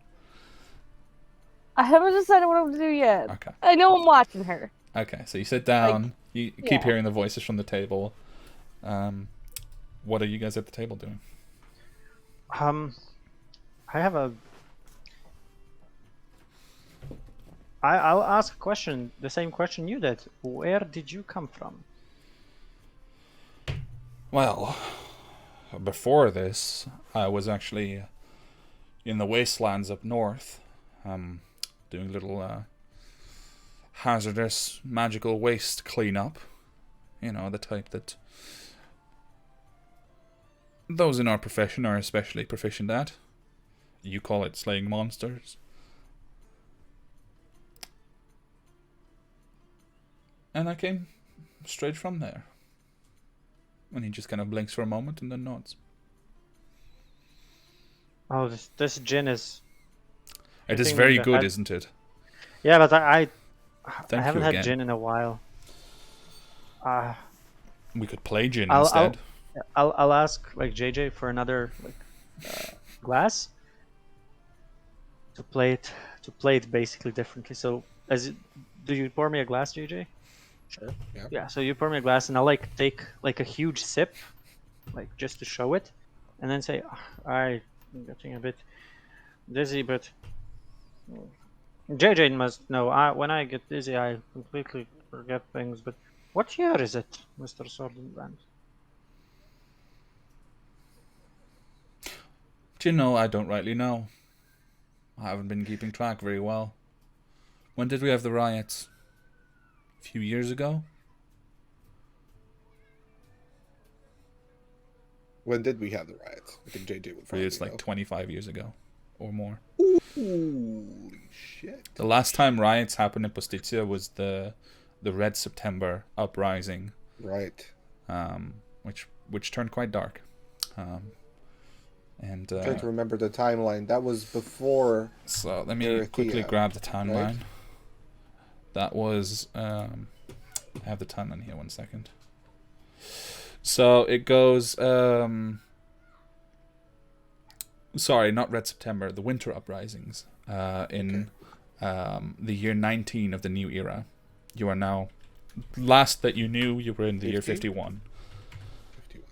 I haven't decided what I'm gonna do yet. Okay. I know I'm watching her. Okay, so you sit down. You keep yeah. hearing the voices from the table. What are you guys at the table doing? I have a I'll ask a question, the same question you did. Where did you come from? Well, before this, I was actually in the wastelands up north, doing little hazardous magical waste cleanup. You know, the type that those in our profession are especially proficient at. You call it slaying monsters. And I came straight from there. And he just kind of blinks for a moment and then nods. Oh, this gin is. It is hitting me very in the good, head. isn't it? Yeah, but I Thank haven't you had again. gin in a while. We could play gin I'll instead. I'll ask like JJ for another glass to play it basically differently. So do you pour me a glass, JJ? Sure. Yeah. Yeah. So you pour me a glass, and I'll like take like a huge sip, like just to show it, and then say, I'm getting a bit dizzy, but JJ must know. When I get dizzy, I completely forget things. But what year is it, Mr. Sordinbrand? Do you know, I don't rightly know. I haven't been keeping track very well. When did we have the riots? A few years ago? When did we have the riots? I think JJ would probably It's like know. 25 years ago or more. Holy shit. The last time riots happened in Postizia was the Red September uprising, Right. which turned quite dark. And Trying to remember the timeline. That was before. so let me Edeah, quickly grab the timeline. right? That was I have the timeline here. 1 second. So it goes. Sorry, not Red September. The Winter Uprisings. In the year 19 of the new era. You are now. Last that you knew, you were in the year 51. 51.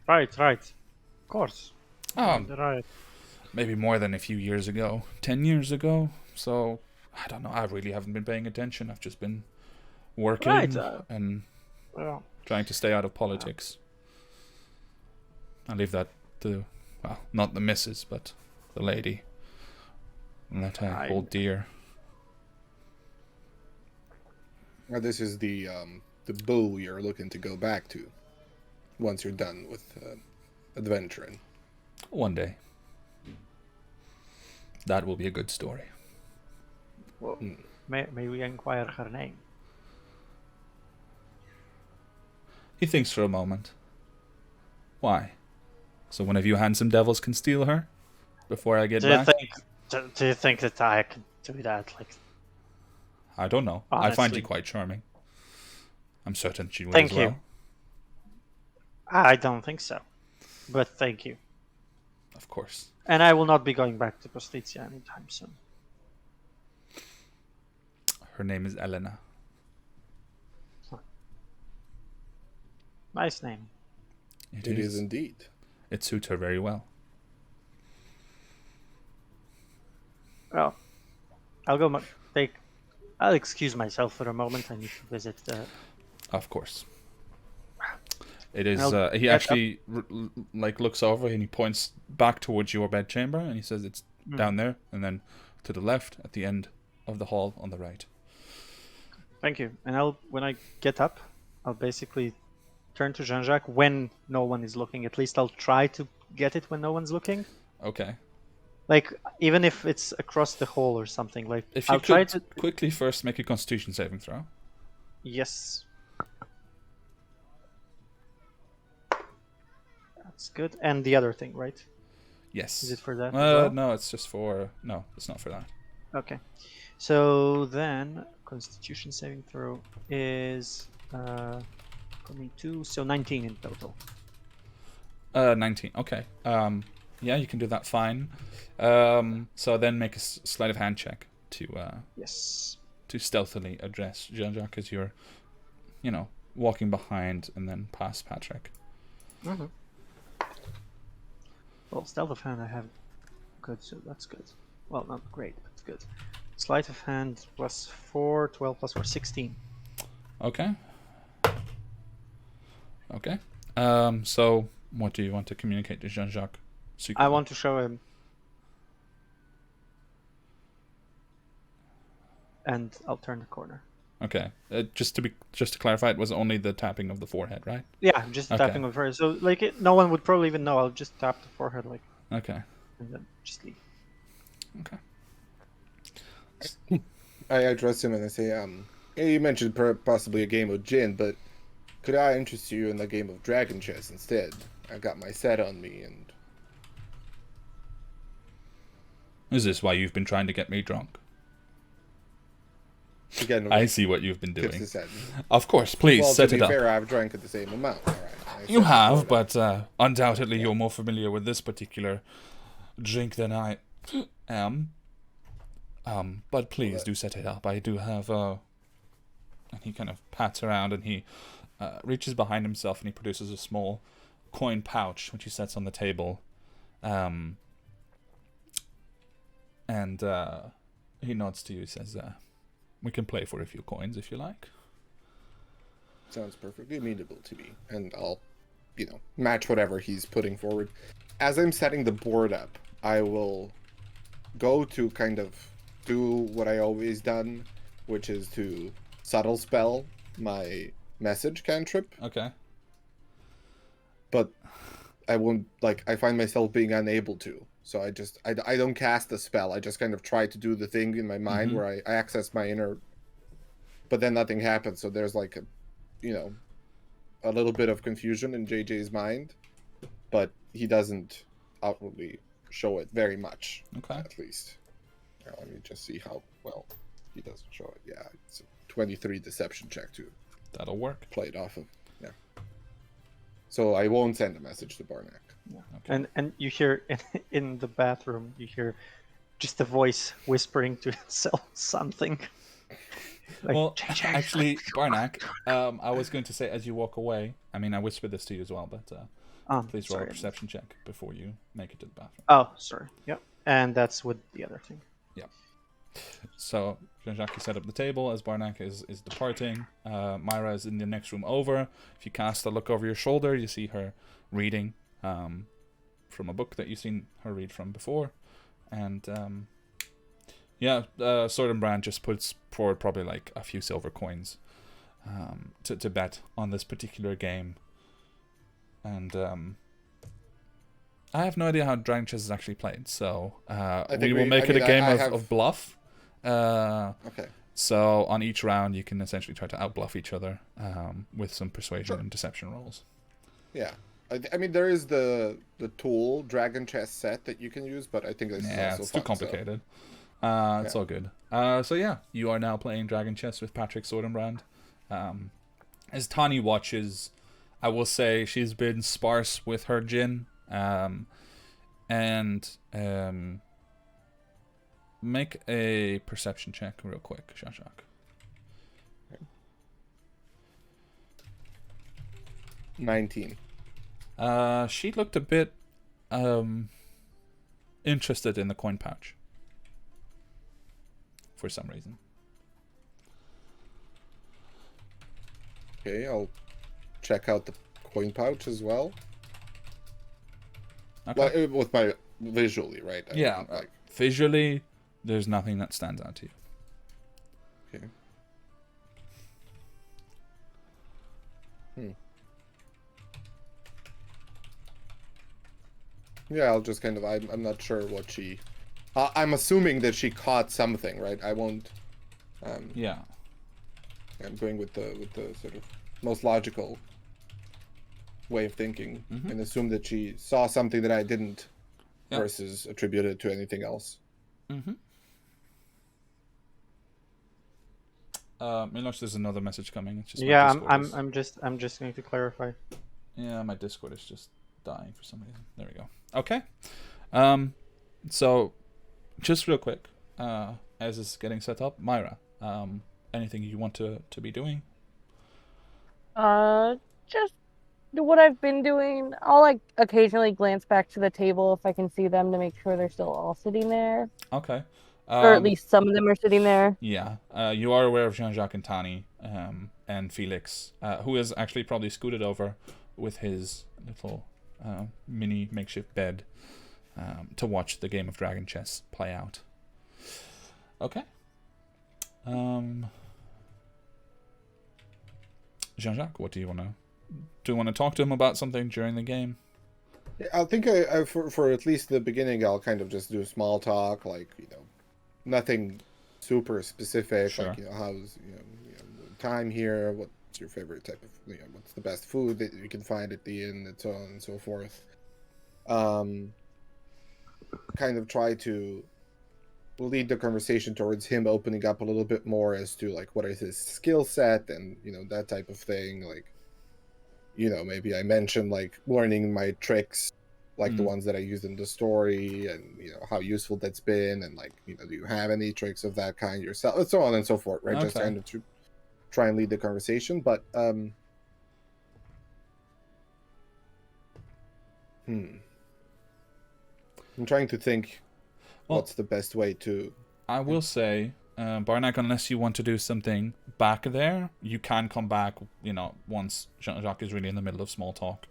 Right. Of course. Oh, Right. maybe more than a few years ago. 10 years ago. So, I don't know. I really haven't been paying attention. I've just been working Right, and Well, trying to stay out of politics. I leave that to, well, not the missus, but the lady. And let her hold dear. Now this is the bull you're looking to go back to once you're done with adventuring. One day. That will be a good story. well, may we inquire her name? He thinks for a moment. Why? So one of you handsome devils can steal her? Before I get back? Do you think that I could do that? Like, I don't know. I find you Honestly. quite charming. I'm certain she will Thank as well. you. I don't think so. But thank you. Of course. And I will not be going back to Postizia anytime soon. Her name is Elena. Nice name. It is indeed. It suits her very well. Well, I'll excuse myself for a moment. I need to visit the. Of course. It is. I'll He get actually looks over and he points back towards your bedchamber and he says it's down there and then to the left at the end of the hall on the right. Thank you. And when I get up, I'll basically turn to Jean-Jacques when no one is looking. At least I'll try to get it when no one's looking. Okay. Like, even if it's across the hall or something. Like, If you I'll try could to. quickly first make a Constitution saving throw. Yes. That's good. And the other thing, right? Yes. Is it for that as well? No, it's just for... No, it's not for that. Okay. So then, Constitution saving throw is for me 2, so 19 in total. 19. Okay. Yeah, you can do that fine. So then make a sleight of hand check to Yes. to stealthily address Jean-Jacques as you're, walking behind and then past Patrick. Mm-hmm. Well, stealth of hand I have good, so that's good. Well, not great, but good. Sleight of hand plus 4, 12 plus 4, 16. Okay. Okay. So what do you want to communicate to Jean-Jacques? Secretly? I want to show him. And I'll turn the corner. Okay. Just to clarify, it was only the tapping of the forehead, right? Yeah, just tapping on the forehead. So like no one would probably even know. I'll just tap the forehead like. Okay. And then just leave. Okay. I address him and I say, hey, you mentioned possibly a game of gin, but could I interest you in the game of dragon chess instead? I got my set on me, and Is this why you've been trying to get me drunk? again, I see what you've been tips doing. his head. Of course, please Well, set to it be up. fair, I've drank at the same amount. All right. You have, but undoubtedly you're more familiar with this particular drink than I am. But please do set it up. I do have and he kind of pats around and he reaches behind himself and he produces a small coin pouch which he sets on the table. And he nods to you. He says, "We can play for a few coins if you like." Sounds perfectly amenable to me, and I'll, match whatever he's putting forward. As I'm setting the board up, I will go to kind of do what I always done, which is to subtle spell my message cantrip, Okay. but I won't, I find myself being unable to. So I don't cast the spell. I just kind of try to do the thing in my mind where I access my inner, but then nothing happens. So there's like a little bit of confusion in JJ's mind, but he doesn't outwardly show it very much. Okay. At least. Now, let me just see how well he doesn't show it. Yeah, it's a 23 deception check to That'll work. play it off of. Yeah. So I won't send a message to Barnack. Yeah. Okay. And you hear in the bathroom, you hear just a voice whispering to itself something. Like, Well, "JJ, actually, Barnack, I was going to say as you walk away, I mean, I whispered this to you as well, but please roll a sorry. perception check before you make it to the bathroom. Oh, sorry. Yep. And that's with the other thing. So, Jean-Jacques set up the table as Barnack is departing. Myra is in the next room over. If you cast a look over your shoulder, you see her reading from a book that you've seen her read from before. And, Sword and Brand just puts forward probably like a few silver coins to bet on this particular game. And I have no idea how Dragon Chess is actually played, so we will make it a game of bluff. Okay. So on each round, you can essentially try to outbluff each other with some persuasion and deception rolls. Yeah. I mean, there is the tool Dragon Chess set that you can use, but I think this is also it's too fun, complicated. It's all good. You are now playing Dragon Chess with Patrick Soderbrand. As Tani watches, I will say she's been sparse with her gin. Make a perception check real quick, Jean-Jacques. 19. She looked a bit interested in the coin pouch for some reason. Okay, I'll check out the coin pouch as well. Okay. Well, with my visually, right? Visually, there's nothing that stands out to you. Okay. Yeah, I'll just kind of. I'm not sure what she. I'm assuming that she caught something, right? I won't. Yeah. I'm going with the sort of most logical way of thinking, and assume that she saw something that I didn't, versus attribute it to anything else. Milosh, there's another message coming. It's just I'm just going to clarify. Yeah, my Discord is just dying for some reason. There we go. Okay. So, just real quick, as it's getting set up, Myra, anything you want to be doing? Just what I've been doing, I'll like occasionally glance back to the table if I can see them to make sure they're still all sitting there, Okay. or at least some of them are sitting there. Yeah. You are aware of Jean-Jacques and Tani, and Felix, who has actually probably scooted over with his little mini makeshift bed to watch the game of Dragon Chess play out. Okay. Jean-Jacques, what do you want to... Do you want to talk to him about something during the game? I think for at least the beginning, I'll kind of just do small talk, like, nothing super specific, Sure. like, how's, time here, what's your favorite type of, what's the best food that you can find at the inn, and so on and so forth. Kind of try to lead the conversation towards him opening up a little bit more as to, like, what is his skill set and, that type of thing, like, maybe I mentioned, like, learning my tricks, like the ones that I used in the story, and, how useful that's been, and, like, do you have any tricks of that kind yourself, and so on and so forth, right? Okay. Just kind of to try and lead the conversation, but, I'm trying to think what's the best way to... I will say, Barnack, unless you want to do something back there, you can come back, once Jean-Jacques is really in the middle of small talk.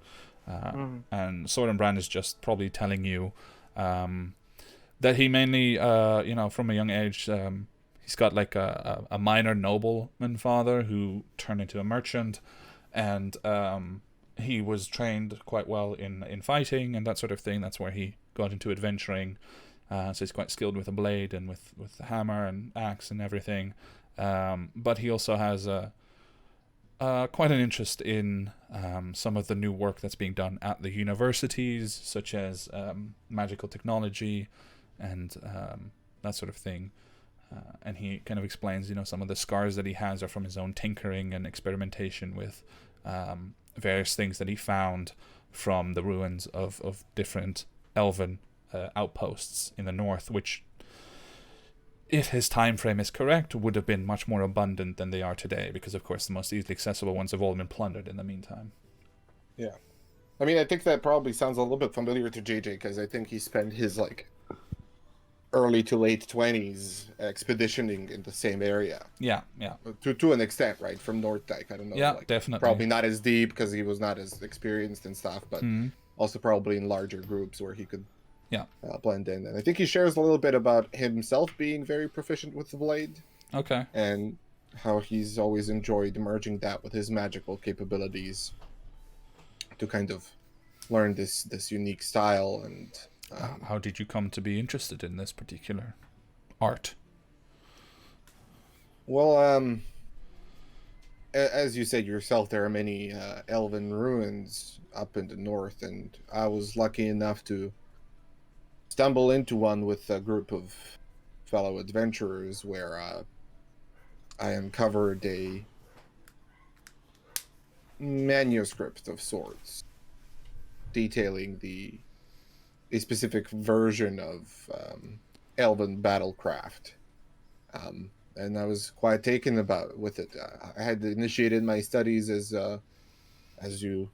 And Sword is just probably telling you that he mainly, from a young age, he's got like a minor nobleman father who turned into a merchant, and he was trained quite well in fighting and that sort of thing. That's where he got into adventuring. So he's quite skilled with a blade and with the hammer and axe and everything. But he also has quite an interest in some of the new work that's being done at the universities, such as magical technology and that sort of thing. And he kind of explains, some of the scars that he has are from his own tinkering and experimentation with various things that he found from the ruins of different elven outposts in the north, which, if his time frame is correct, would have been much more abundant than they are today, because of course the most easily accessible ones have all been plundered in the meantime. Yeah. I mean, I think that probably sounds a little bit familiar to JJ, because I think he spent his, like, early to late 20s expeditioning in the same area. Yeah. To an extent, right? From North Dyke, I don't know. Yeah, like, definitely. Probably not as deep, because he was not as experienced and stuff, but also probably in larger groups where he could blend in. And I think he shares a little bit about himself being very proficient with the blade. Okay. And how he's always enjoyed merging that with his magical capabilities to kind of learn this unique style. And how did you come to be interested in this particular art? Well, as you said yourself, there are many elven ruins up in the north, and I was lucky enough to stumble into one with a group of fellow adventurers where I uncovered a manuscript of sorts detailing a specific version of elven battlecraft. And I was quite taken with it. I had initiated my studies as you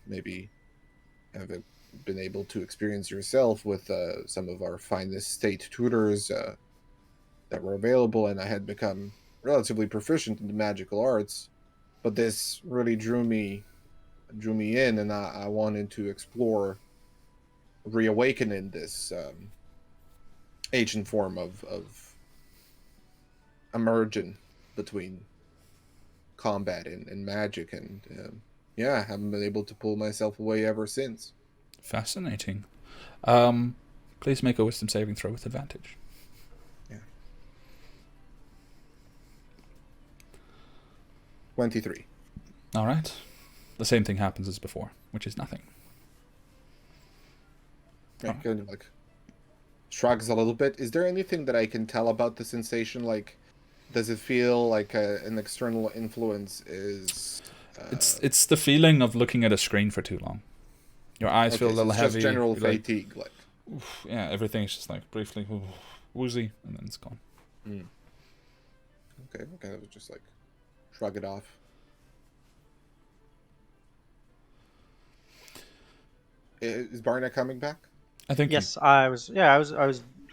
maybe have been able to experience yourself with some of our finest state tutors that were available, and I had become relatively proficient in the magical arts. But this really drew me in, and I wanted to explore reawakening this ancient form of immersion between combat and magic, and I haven't been able to pull myself away ever since. Fascinating. Please make a wisdom saving throw with advantage. Yeah. 23. All right. The same thing happens as before, which is nothing. Kind of like shrugs a little bit. Is there anything that I can tell about the sensation? Like, does it feel like an external influence is... It's the feeling of looking at a screen for too long. Your eyes feel a little heavy. Just general You're fatigue, like... Oof, yeah, everything's just like briefly woozy, and then it's gone. Okay, kind of just like shrug it off. Is Barnett coming back? I think Yes, I was. Yeah,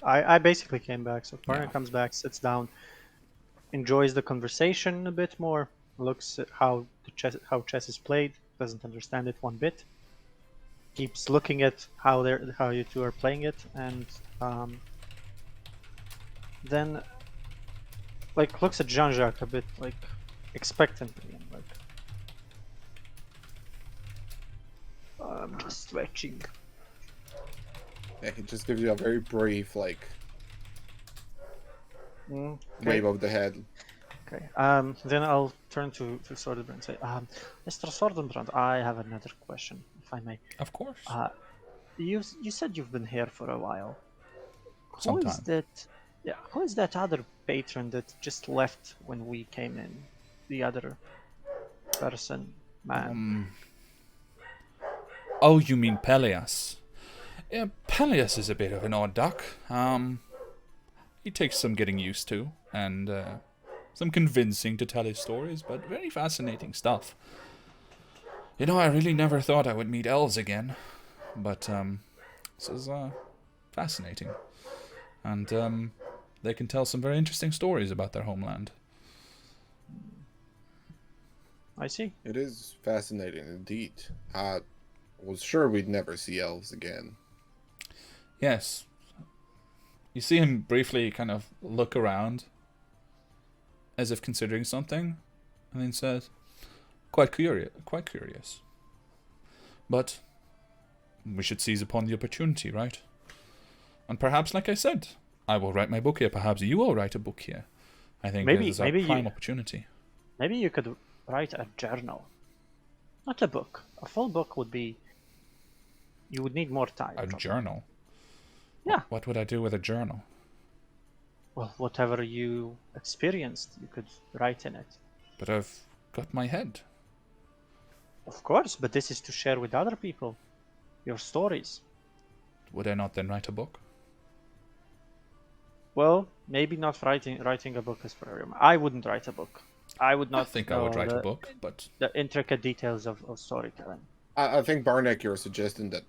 I basically came back. So Barney Yeah. comes back, sits down, enjoys the conversation a bit more, looks at how chess is played, doesn't understand it one bit, keeps looking at how you two are playing it, and then like looks at Jean-Jacques a bit like expectantly and like, I'm just stretching. Yeah, he just gives you a very brief like Okay. wave of the head. Okay. Then I'll turn to Sordenbrand and say, Mr. Sordenbrand, I have another question, if I may. of course. You said you've been here for a while. Who Sometime. is that? Yeah, who is that other patron that just left when we came in? The other person, man. Oh, you mean Peleus? Yeah, Peleus is a bit of an odd duck. He takes some getting used to, and some convincing to tell his stories, but very fascinating stuff. You know, I really never thought I would meet elves again, but this is fascinating. And they can tell some very interesting stories about their homeland. I see. It is fascinating indeed. I was sure we'd never see elves again. Yes. You see him briefly kind of look around, as if considering something, and then says, quite curious. But we should seize upon the opportunity, right? And perhaps, like I said, I will write my book here. Perhaps you will write a book here. I think this is a prime opportunity. Maybe you could write a journal. Not a book. A full book would be... You would need more time. A journal? Yeah. What would I do with a journal? Well, whatever you experienced, you could write in it. But I've got my head. Of course, but this is to share with other people. Your stories. Would I not then write a book? Well, maybe not writing a book is for everyone. I wouldn't write a book. I would not I think I would know write a book, but... the intricate details of storytelling. I think Barnek, you're suggesting that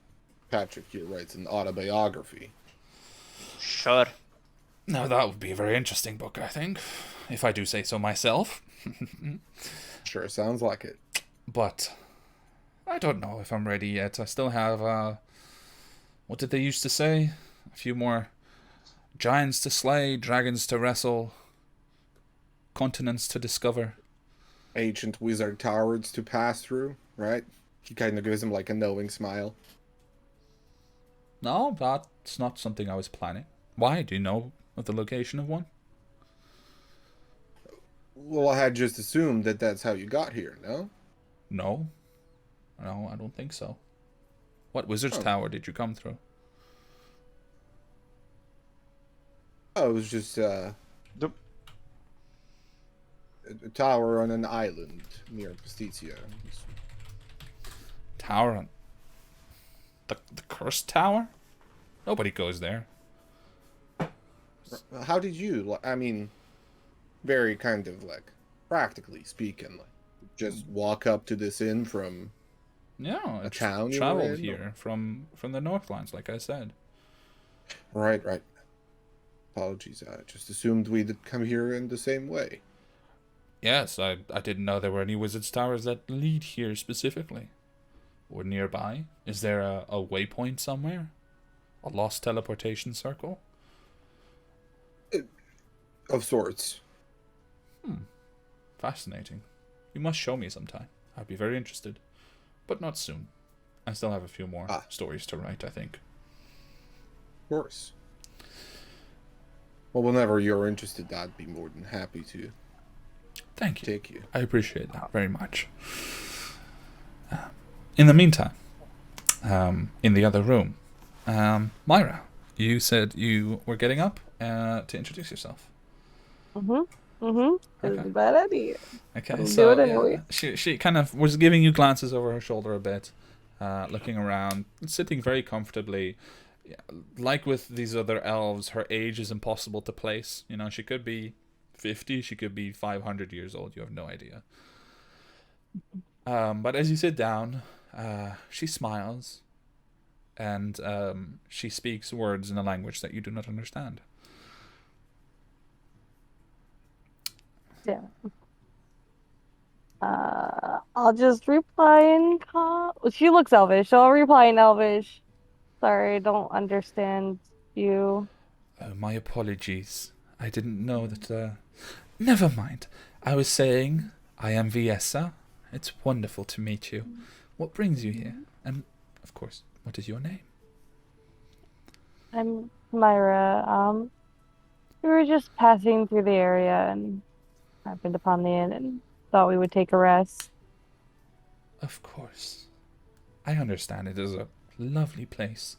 Patrick here writes an autobiography. Sure. Now that would be a very interesting book, I think, if I do say so myself. Sure, sounds like it. But I don't know if I'm ready yet. I still have, what did they used to say? A few more giants to slay, dragons to wrestle, continents to discover. Ancient wizard towers to pass through, right? He kind of gives him like a knowing smile. No, that's not something I was planning. Why? Do you know of the location of one? Well, I had just assumed that that's how you got here, no? No, I don't think so. What wizard's Oh. tower did you come through? Oh, it was just a tower on an island near Pastitia. Tower on... The cursed tower? Nobody goes there. How did you, I mean, very kind of like, practically speaking, like, just walk up to this inn from No, a it's town you were traveled in, here from the Northlands, like I said. Right. Apologies, I just assumed we'd come here in the same way. Yes, I didn't know there were any wizard's towers that lead here specifically. Or nearby. Is there a waypoint somewhere? A lost teleportation circle? Of sorts. Fascinating. You must show me sometime. I'd be very interested. But not soon. I still have a few more stories to write, I think. Of course. Well, whenever you're interested, I'd be more than happy to Thank you. take you. I appreciate that very much. In the meantime, in the other room, Myra, you said you were getting up to introduce yourself. It was Okay. a bad idea. Okay, I'll so do it anyway. she kind of was giving you glances over her shoulder a bit, looking around, sitting very comfortably. Yeah, like with these other elves, her age is impossible to place. You know, she could be 50, she could be 500 years old. You have no idea. But as you sit down, she smiles, and she speaks words in a language that you do not understand. Damn. I'll just reply in she looks Elvish, so I'll reply in Elvish. Sorry, I don't understand you. My apologies. I didn't know that. Never mind. I was saying, I am Viessa. It's wonderful to meet you. What brings you here? And, of course, what is your name? I'm Myra. We were just passing through the area and happened upon the inn and thought we would take a rest. Of course. I understand it is a lovely place.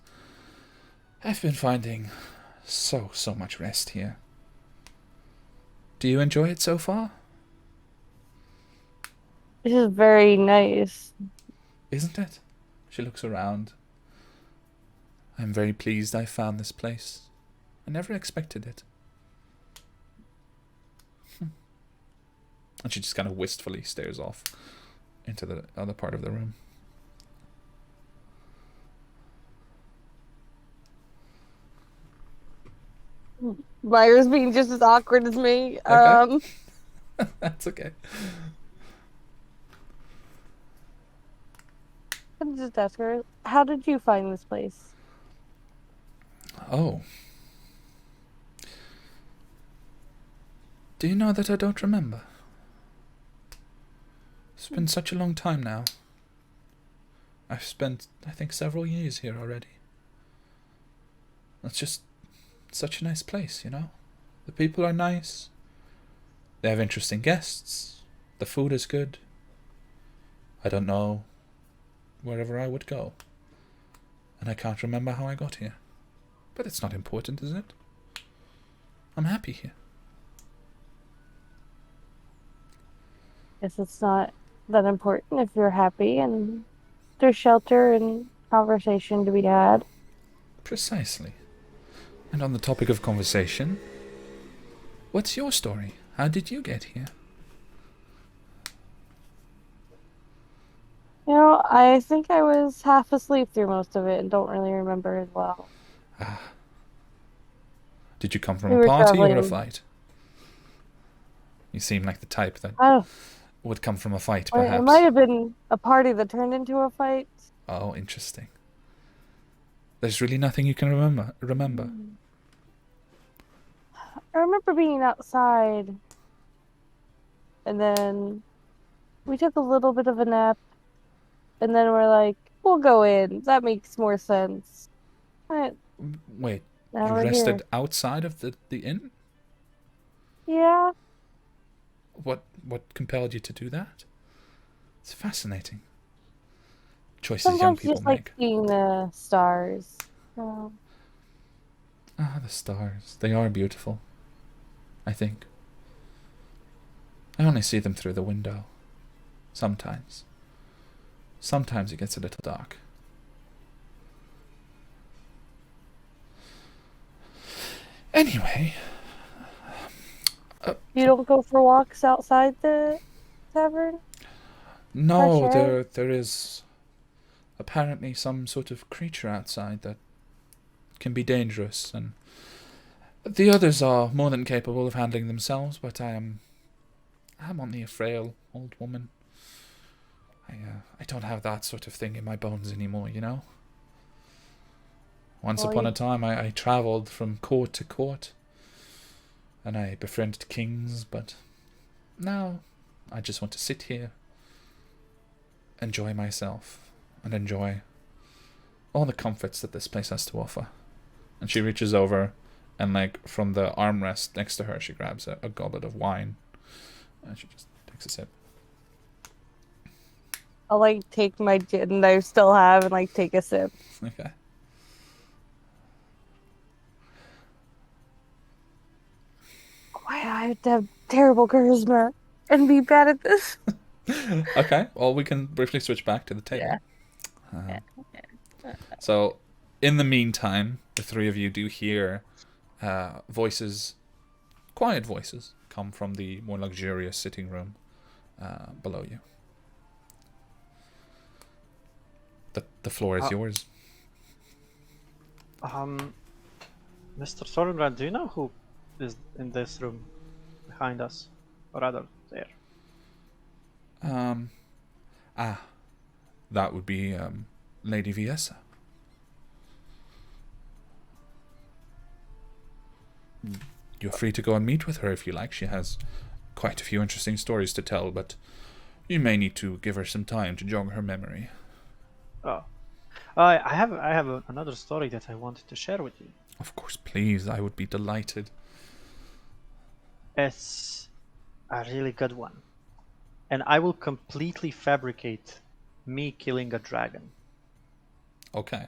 I've been finding so much rest here. Do you enjoy it so far? This is very nice. Isn't it? She looks around. I'm very pleased I found this place. I never expected it. And she just kind of wistfully stares off into the other part of the room. Myra's being just as awkward as me. Okay. That's okay. I'll just ask her, how did you find this place? Oh. Do you know that I don't remember? It's been such a long time now. I've spent, I think, several years here already. It's just such a nice place, you know? The people are nice. They have interesting guests. The food is good. I don't know wherever I would go. And I can't remember how I got here. But it's not important, is it? I'm happy here. Guess it's not that important if you're happy and there's shelter and conversation to be had. Precisely. And on the topic of conversation, what's your story? How did you get here? You know, I think I was half asleep through most of it and don't really remember as well. Did you come from We a were party or a traveling. fight? You seem like the type that Oh, would come from a fight, it perhaps. might have been a party that turned into a fight. Oh, interesting. There's really nothing you can remember. I remember being outside and then we took a little bit of a nap and then we're like, we'll go in. That makes more sense. Right, Wait, now you we're rested here. outside of the inn? Yeah, What compelled you to do that? It's fascinating. Choices young sometimes people just like make. seeing the stars. Ah, the stars. They are beautiful. I think. I only see them through the window. Sometimes. Sometimes it gets a little dark. Anyway. You don't go for walks outside the tavern? No, Fresh air? there is apparently some sort of creature outside that can be dangerous, and the others are more than capable of handling themselves, but I'm only a frail old woman. I don't have that sort of thing in my bones anymore, you know? Once Well, upon you- a time, I travelled from court to court, and I befriended kings, but now I just want to sit here, enjoy myself, and enjoy all the comforts that this place has to offer. And she reaches over, and like from the armrest next to her, she grabs a goblet of wine, and she just takes a sip. I'll like take my gin I still have and like take a sip. Okay. Why do I have to have terrible charisma and be bad at this? Okay. Well, we can briefly switch back to the table. Yeah. So, in the meantime, the three of you do hear voices, quiet voices, come from the more luxurious sitting room below you. The floor is yours. Mr. Thornbrand, do you know who is in this room behind us? Or rather, there. That would be Lady Viessa. You're free to go and meet with her if you like. She has quite a few interesting stories to tell, but you may need to give her some time to jog her memory. Oh. I have another story that I wanted to share with you. Of course, please. I would be delighted. It's a really good one. And I will completely fabricate me killing a dragon. Okay.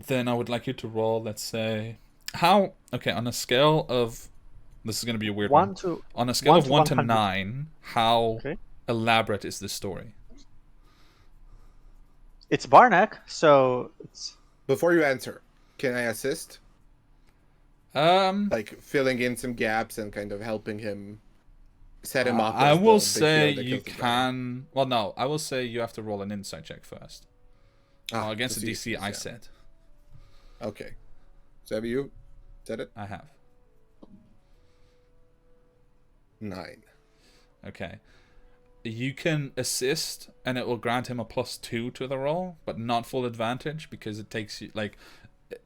Then I would like you to roll, let's say... How... Okay, on a scale of... This is going to be a weird one. On a scale of 1 to 9, how elaborate is this story? It's Barnack, so it's... Before you answer, can I assist? Like filling in some gaps and kind of helping him set him up. I will say you can... Well, no. I will say you have to roll an insight check first. Against the DC I set. Okay. So have you said it? I have. 9. Okay. You can assist, and it will grant him a +2 to the roll, but not full advantage, because it takes you, like,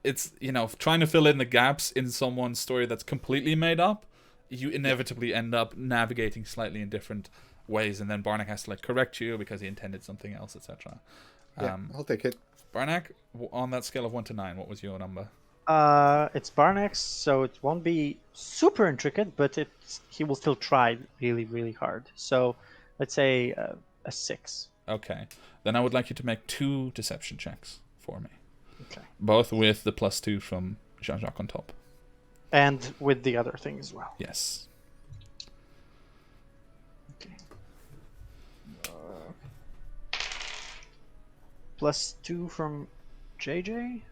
it's, you know, trying to fill in the gaps in someone's story that's completely made up, you inevitably end up navigating slightly in different ways, and then Barnack has to, like, correct you because he intended something else, etc. Yeah, I'll take it. Barnack, on that scale of 1 to 9, what was your number? It's Barnack's, so it won't be super intricate, but he will still try really, really hard. So let's say a 6. Okay. Then I would like you to make 2 deception checks for me. Okay. Both with the +2 from Jean-Jacques on top. And with the other thing as well. Yes. Okay. +2 from JJ.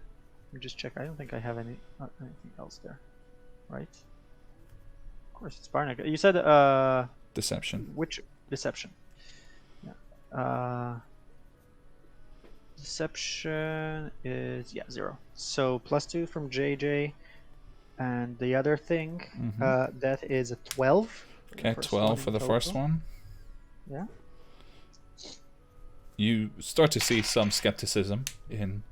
Let me just check. I don't think I have anything else there. Right? Of course, it's Barnack. You said Deception. Which deception? Yeah. Deception is 0. So +2 from JJ, and the other thing that is a 12. Okay, 12 for the first one. Yeah. You start to see some skepticism in,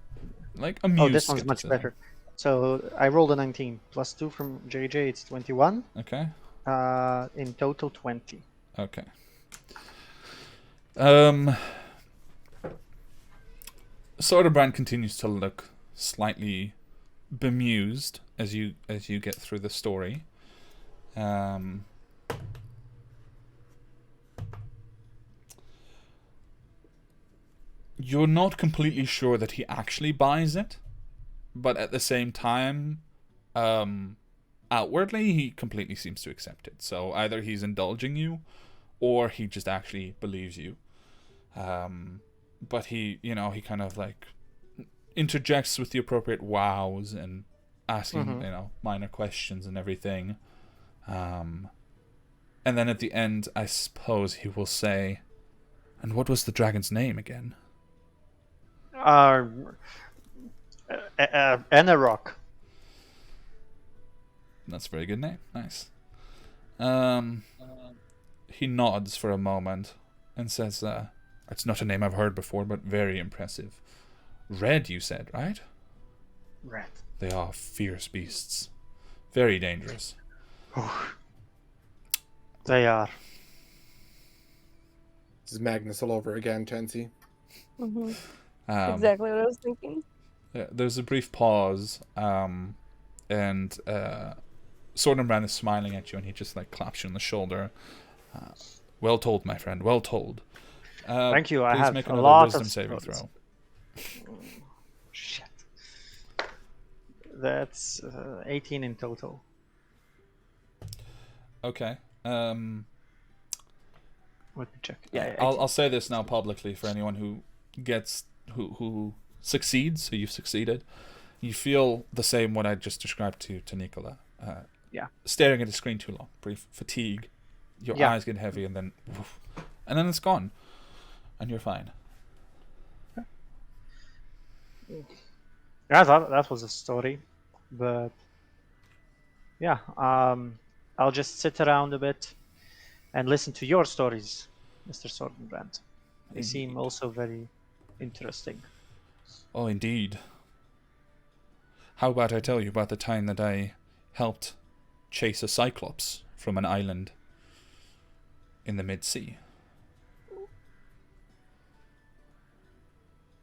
like, amused. Oh, this one's much better. So I rolled a 19. +2 from JJ, it's 21. Okay. In total, 20. Okay. Soderbrand continues to look slightly bemused as you get through the story. You're not completely sure that he actually buys it, but at the same time, outwardly he completely seems to accept it. So either he's indulging you, or he just actually believes you. But he kind of like interjects with the appropriate wows and asking, minor questions and everything. And then at the end, I suppose he will say, "And what was the dragon's name again?" Enerok. That's a very good name. Nice. He nods for a moment and says, "It's not a name I've heard before, but very impressive. Red, you said, right?" Red. They are fierce beasts. Very dangerous. They are. This is Magnus all over again, Chansey. Mm-hmm. Exactly what I was thinking. There's a brief pause, and Soderbrand is smiling at you, and he just like claps you on the shoulder. Well told, my friend. Well told. Thank you. I Please have make a another lot wisdom of saving throw. Shit. That's 18 in total. Okay. Let me check. Yeah. I'll say this now publicly for anyone who gets who succeeds. So you've succeeded. You feel the same what I just described to Nicola. Staring at the screen too long, brief fatigue. Your eyes get heavy, and then it's gone, and you're fine. Yeah, that was a story, but yeah, I'll just sit around a bit and listen to your stories, Mr. Sordenbrand. They seem Indeed. also very interesting. Oh, indeed. How about I tell you about the time that I helped chase a cyclops from an island in the mid-sea?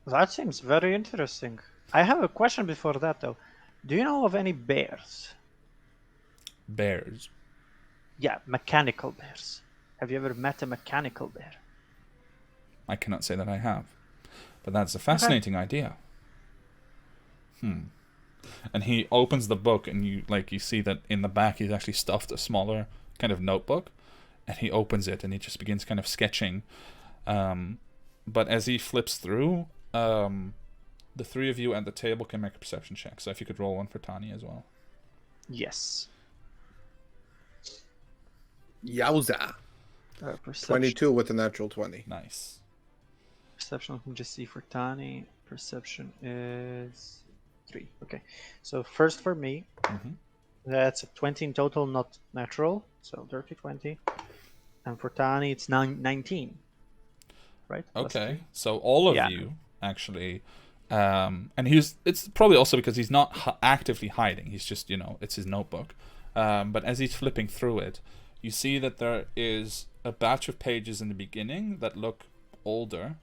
That seems very interesting. I have a question before that, though. Do you know of any bears? Bears. Yeah, mechanical bears. Have you ever met a mechanical bear? I cannot say that I have. But that's a fascinating idea. And he opens the book, and you see that in the back he's actually stuffed a smaller kind of notebook, and he opens it and he just begins kind of sketching. But as he flips through, the three of you at the table can make a perception check. So if you could roll one for Tani as well. Yes. Yowza. Perception. 22 with a natural 20. Nice. Perception, let me just see for Tani. Perception is 3. Okay. So first for me, that's a 20 in total, not natural. So dirty 20. And for Tani, it's 19. Right? Okay. So all of you actually, and it's probably also because he's not actively hiding. He's just, it's his notebook. But as he's flipping through it, you see that there is a batch of pages in the beginning that look older,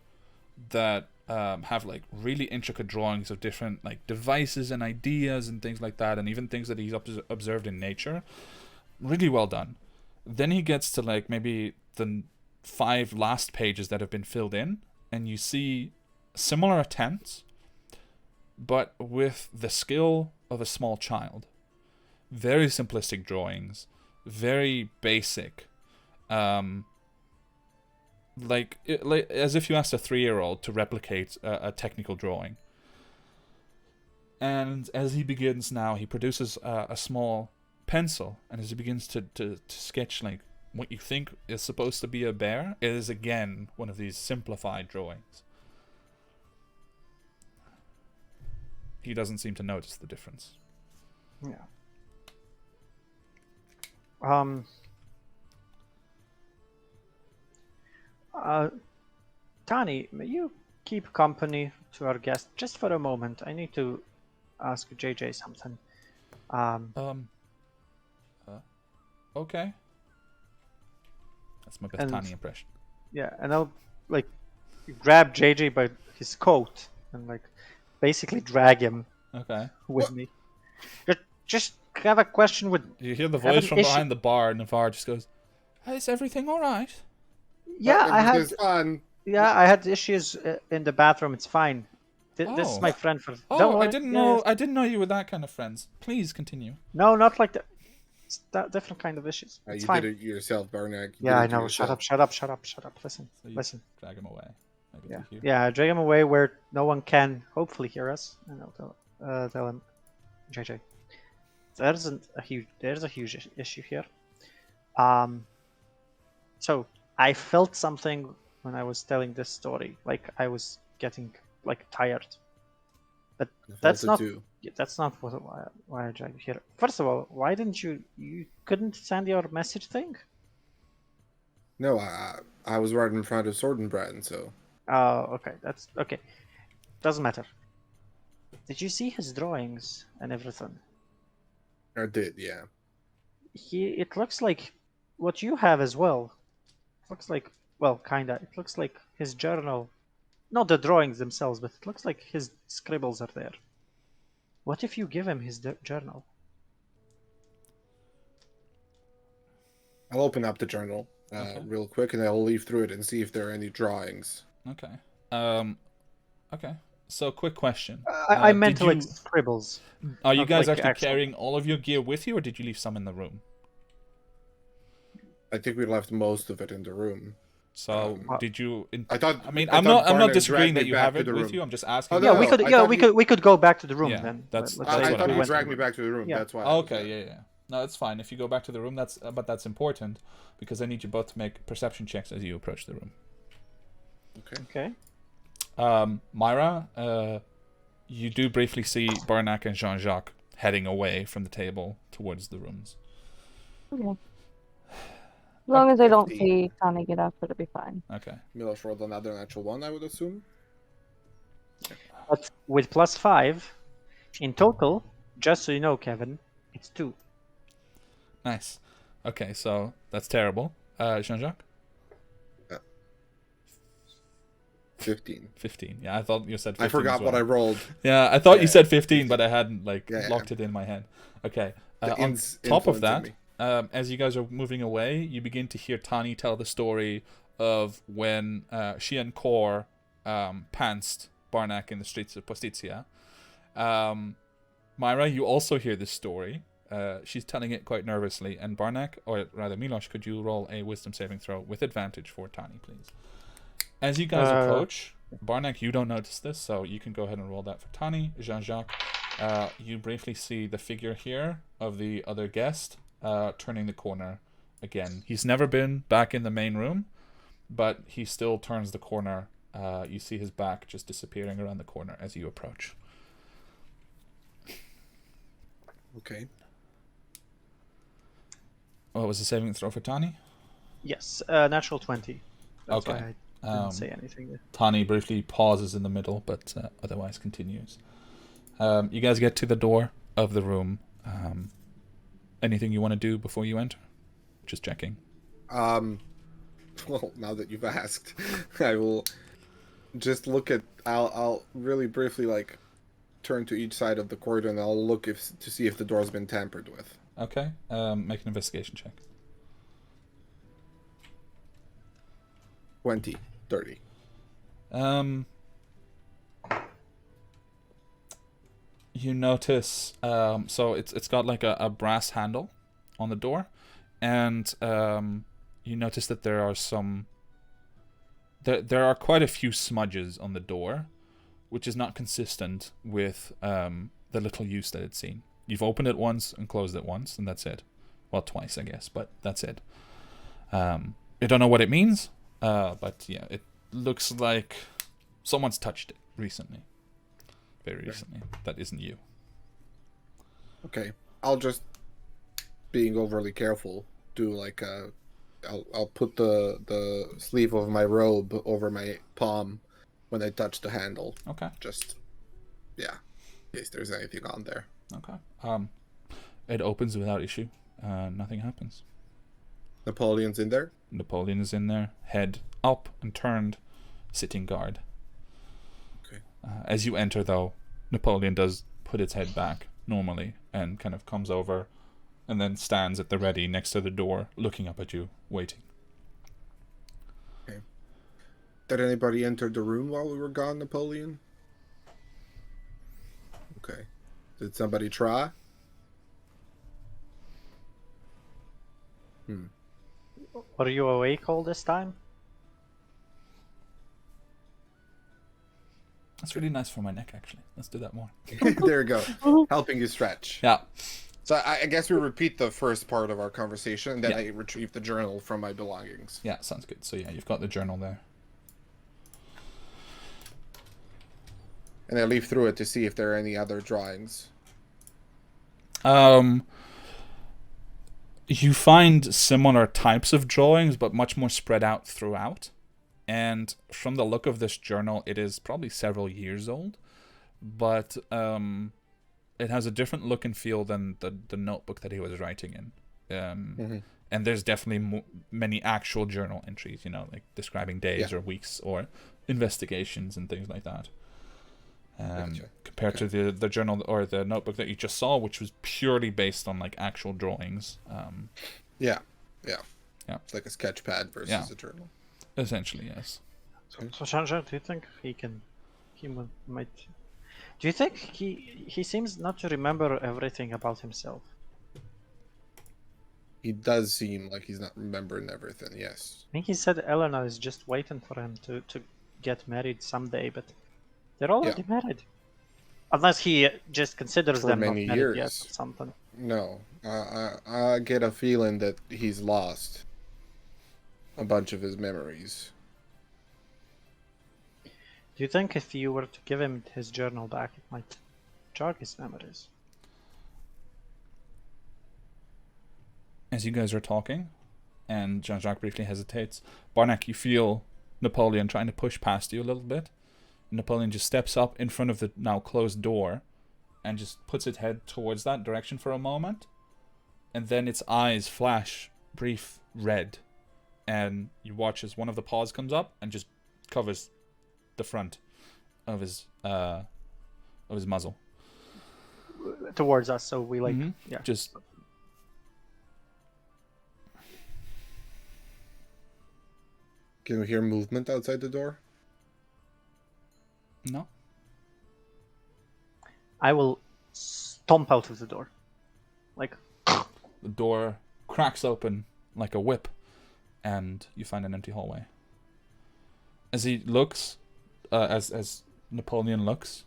that have like really intricate drawings of different like devices and ideas and things like that, and even things that he's observed in nature. Really well done. Then he gets to like maybe the 5 last pages that have been filled in, and you see similar attempts, but with the skill of a small child. Very simplistic drawings, very basic, like as if you asked a 3-year-old to replicate a technical drawing. And as he begins now, he produces a small pencil, and as he begins to sketch like what you think is supposed to be a bear, it is again one of these simplified drawings. He doesn't seem to notice the difference. Yeah. Tani, may you keep company to our guest just for a moment? I need to ask JJ something. Okay. That's my best Tani impression. Yeah, and I'll like grab JJ by his coat and like basically drag him with me. Just have a question with. You hear the voice from behind the bar, and Navarre just goes, "Is everything all right?" Yeah, I had. Fun. Yeah, I had issues in the bathroom. It's fine. This is my friend for. Oh, I didn't know. I didn't know you were that kind of friends. Please continue. No, not like that. It's that different kind of issues. It's you fine. did it yourself, Barnack. Yeah, I know. Shut up. Listen. So listen. Drag him away. Yeah, drag him away where no one can hopefully hear us. And I'll tell him, JJ. There's a huge issue here. So I felt something when I was telling this story, like I was getting like tired. But that's not why I dragged you here. First of all, why didn't you couldn't send your message thing? No, I was right in front of Sordenbrand, so. Oh, okay, that's okay. Doesn't matter. Did you see his drawings and everything? I did, yeah. It looks like what you have as well. Looks like, well, kinda. It looks like his journal. Not the drawings themselves, but it looks like his scribbles are there. What if you give him his journal? I'll open up the journal real quick, and I'll leaf through it and see if there are any drawings. Okay. Okay. So, quick question. I meant like scribbles. Are you guys actually carrying all of your gear with you, or did you leave some in the room? I think we left most of it in the room. So, did you? I mean, I'm not disagreeing that you have it with you. I'm just asking. Yeah, we could go back to the room then. That's I thought you dragged me back to the room. Yeah. That's why. Okay, yeah. No, it's fine. If you go back to the room, that's important because I need you both to make perception checks as you approach the room. Okay. Myra, you do briefly see Barnack and Jean-Jacques heading away from the table towards the rooms. Okay. As long as I don't 50. see Tani get up, it'll be fine. Okay. Milos rolled another natural one, I would assume. But with +5, in total, just so you know, Kevin, it's 2. Nice. Okay, so that's terrible. Jean-Jacques? 15. 15. Yeah, I thought you said 15 I forgot as well. what I rolled. Yeah, I thought you Yeah. said 15, but I hadn't Yeah. locked it in my head. Okay. The On ins top of influencing that, me. as you guys are moving away, you begin to hear Tani tell the story of when she and Kor pantsed Barnack in the streets of Postizia. Myra, you also hear this story. She's telling it quite nervously, and Barnack, or rather Milos, could you roll a wisdom saving throw with advantage for Tani, please? As you guys approach, Barnack, you don't notice this, so you can go ahead and roll that for Tani. Jean-Jacques, you briefly see the figure here of the other guest turning the corner again. He's never been back in the main room, but he still turns the corner. You see his back just disappearing around the corner as you approach. Okay. What was the saving throw for Tani? Yes, natural 20. That's Okay. why I didn't say anything there. Tani briefly pauses in the middle, but otherwise continues. You guys get to the door of the room. Anything you want to do before you enter? Just checking. Well, now that you've asked, I will just look at. I'll really briefly turn to each side of the corridor, and I'll look to see if the door's been tampered with. Okay. Make an investigation check. 20, 30. You notice, so it's got like a brass handle on the door, and you notice that there are there are quite a few smudges on the door, which is not consistent with the little use that it's seen. You've opened it once and closed it once, and that's it. Well, twice, I guess, but that's it. I don't know what it means, but yeah, it looks like someone's touched it recently. Very recently. That isn't you. Okay. I'll just, being overly careful, do I'll put the sleeve of my robe over my palm when I touch the handle. Okay. Just, yeah, in case there's anything on there. Okay. It opens without issue. Nothing happens. Napoleon's in there? Napoleon is in there, head up and turned, sitting guard. Okay. As you enter, though, Napoleon does put its head back normally and kind of comes over and then stands at the ready next to the door, looking up at you, waiting. Okay. Did anybody enter the room while we were gone, Napoleon? Okay. Did somebody try? Were you awake all this time? That's really nice for my neck, actually. Let's do that more. There you go. Helping you stretch. Yeah. So I guess we repeat the first part of our conversation, and then Yeah. I retrieve the journal from my belongings. Yeah, sounds good. So yeah, you've got the journal there. And I leaf through it to see if there are any other drawings. You find similar types of drawings, but much more spread out throughout. And from the look of this journal, it is probably several years old, but it has a different look and feel than the notebook that he was writing in. And there's definitely many actual journal entries, like describing days or weeks or investigations and things like that. Gotcha. Compared to the journal or the notebook that you just saw, which was purely based on actual drawings. Yeah. Yeah. It's like a sketch pad versus a journal. Essentially, yes. So Jean-Jacques, do you think might? Do you think he seems not to remember everything about himself? He does seem like he's not remembering everything, yes. I think he said Elena is just waiting for him to get married someday, but they're already married. Unless he just considers For them not many married years. yet or something. No. I get a feeling that he's lost a bunch of his memories. Do you think if you were to give him his journal back, it might jog his memories? As you guys are talking, and Jean-Jacques briefly hesitates, Barnack, you feel Napoleon trying to push past you a little bit. Napoleon just steps up in front of the now closed door and just puts its head towards that direction for a moment. And then its eyes flash brief red. And you watch as one of the paws comes up and just covers the front of his muzzle. Towards us, so we like, yeah. Just Can we hear movement outside the door? no. I will stomp out of the door. Like, The door cracks open like a whip, and you find an empty hallway. As he looks, as Napoleon looks,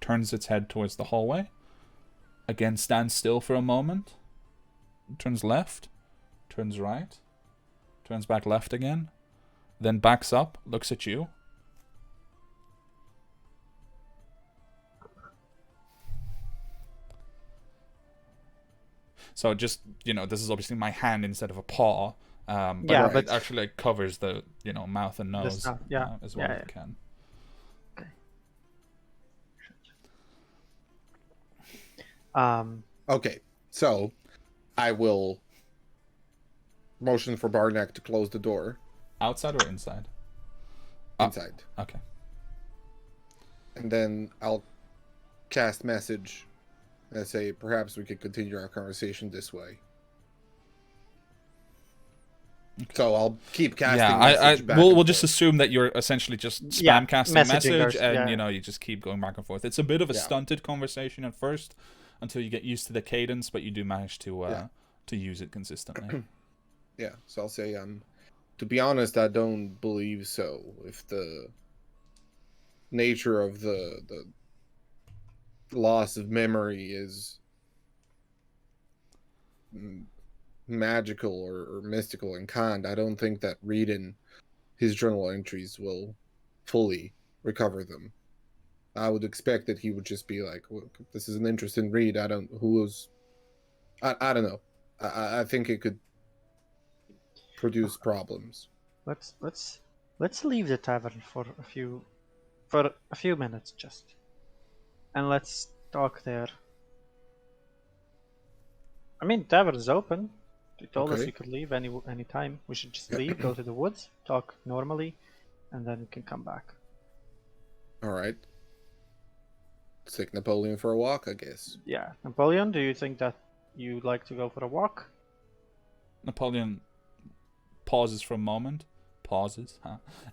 turns its head towards the hallway, again stands still for a moment, turns left, turns right, turns back left again, then backs up, looks at you. So just, this is obviously my hand instead of a paw. But Yeah, it but- actually covers the, mouth and nose stuff, yeah. as well Yeah, as it can. Okay, so I will motion for Barnack to close the door Outside or inside? inside. Okay. And then I'll cast message and say, perhaps we could continue our conversation this way. So I'll keep casting message back we'll and just forth. assume that you're essentially just spam Yeah, casting messaging message, us, and yeah. you just keep going back and forth. It's a bit of a Yeah. stunted conversation at first until you get used to the cadence, but you do manage to Yeah. to use it consistently. Yeah, so I'll say, to be honest, I don't believe so. If the nature of the loss of memory is magical or mystical in kind, I don't think that reading his journal entries will fully recover them. I would expect that he would just be like, well, this is an interesting read. I don't know. I think it could produce problems. let's leave the tavern for a few minutes just, and let's talk there. I mean, tavern is open. They told us Okay. we could leave any time. We should just leave, go to the woods, talk normally, and then we can come back. All right. Let's take Napoleon for a walk, I guess. Yeah, Napoleon, do you think that you'd like to go for a walk? Napoleon pauses for a moment,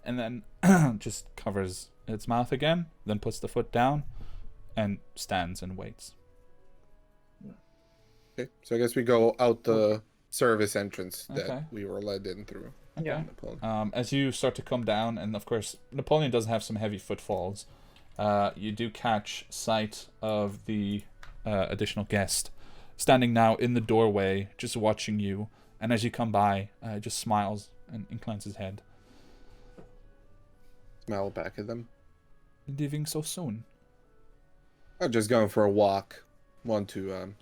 and then just covers its mouth again, then puts the foot down, and stands and waits. Okay, so I guess we go out the service entrance that Okay. we were led in through. Okay. Yeah. Napoleon. As you start to come down, and of course Napoleon does have some heavy footfalls, you do catch sight of the additional guest standing now in the doorway, just watching you. And as you come by, just smiles and inclines his head. Smile back at them. Leaving so soon? I'm just going for a walk. Want to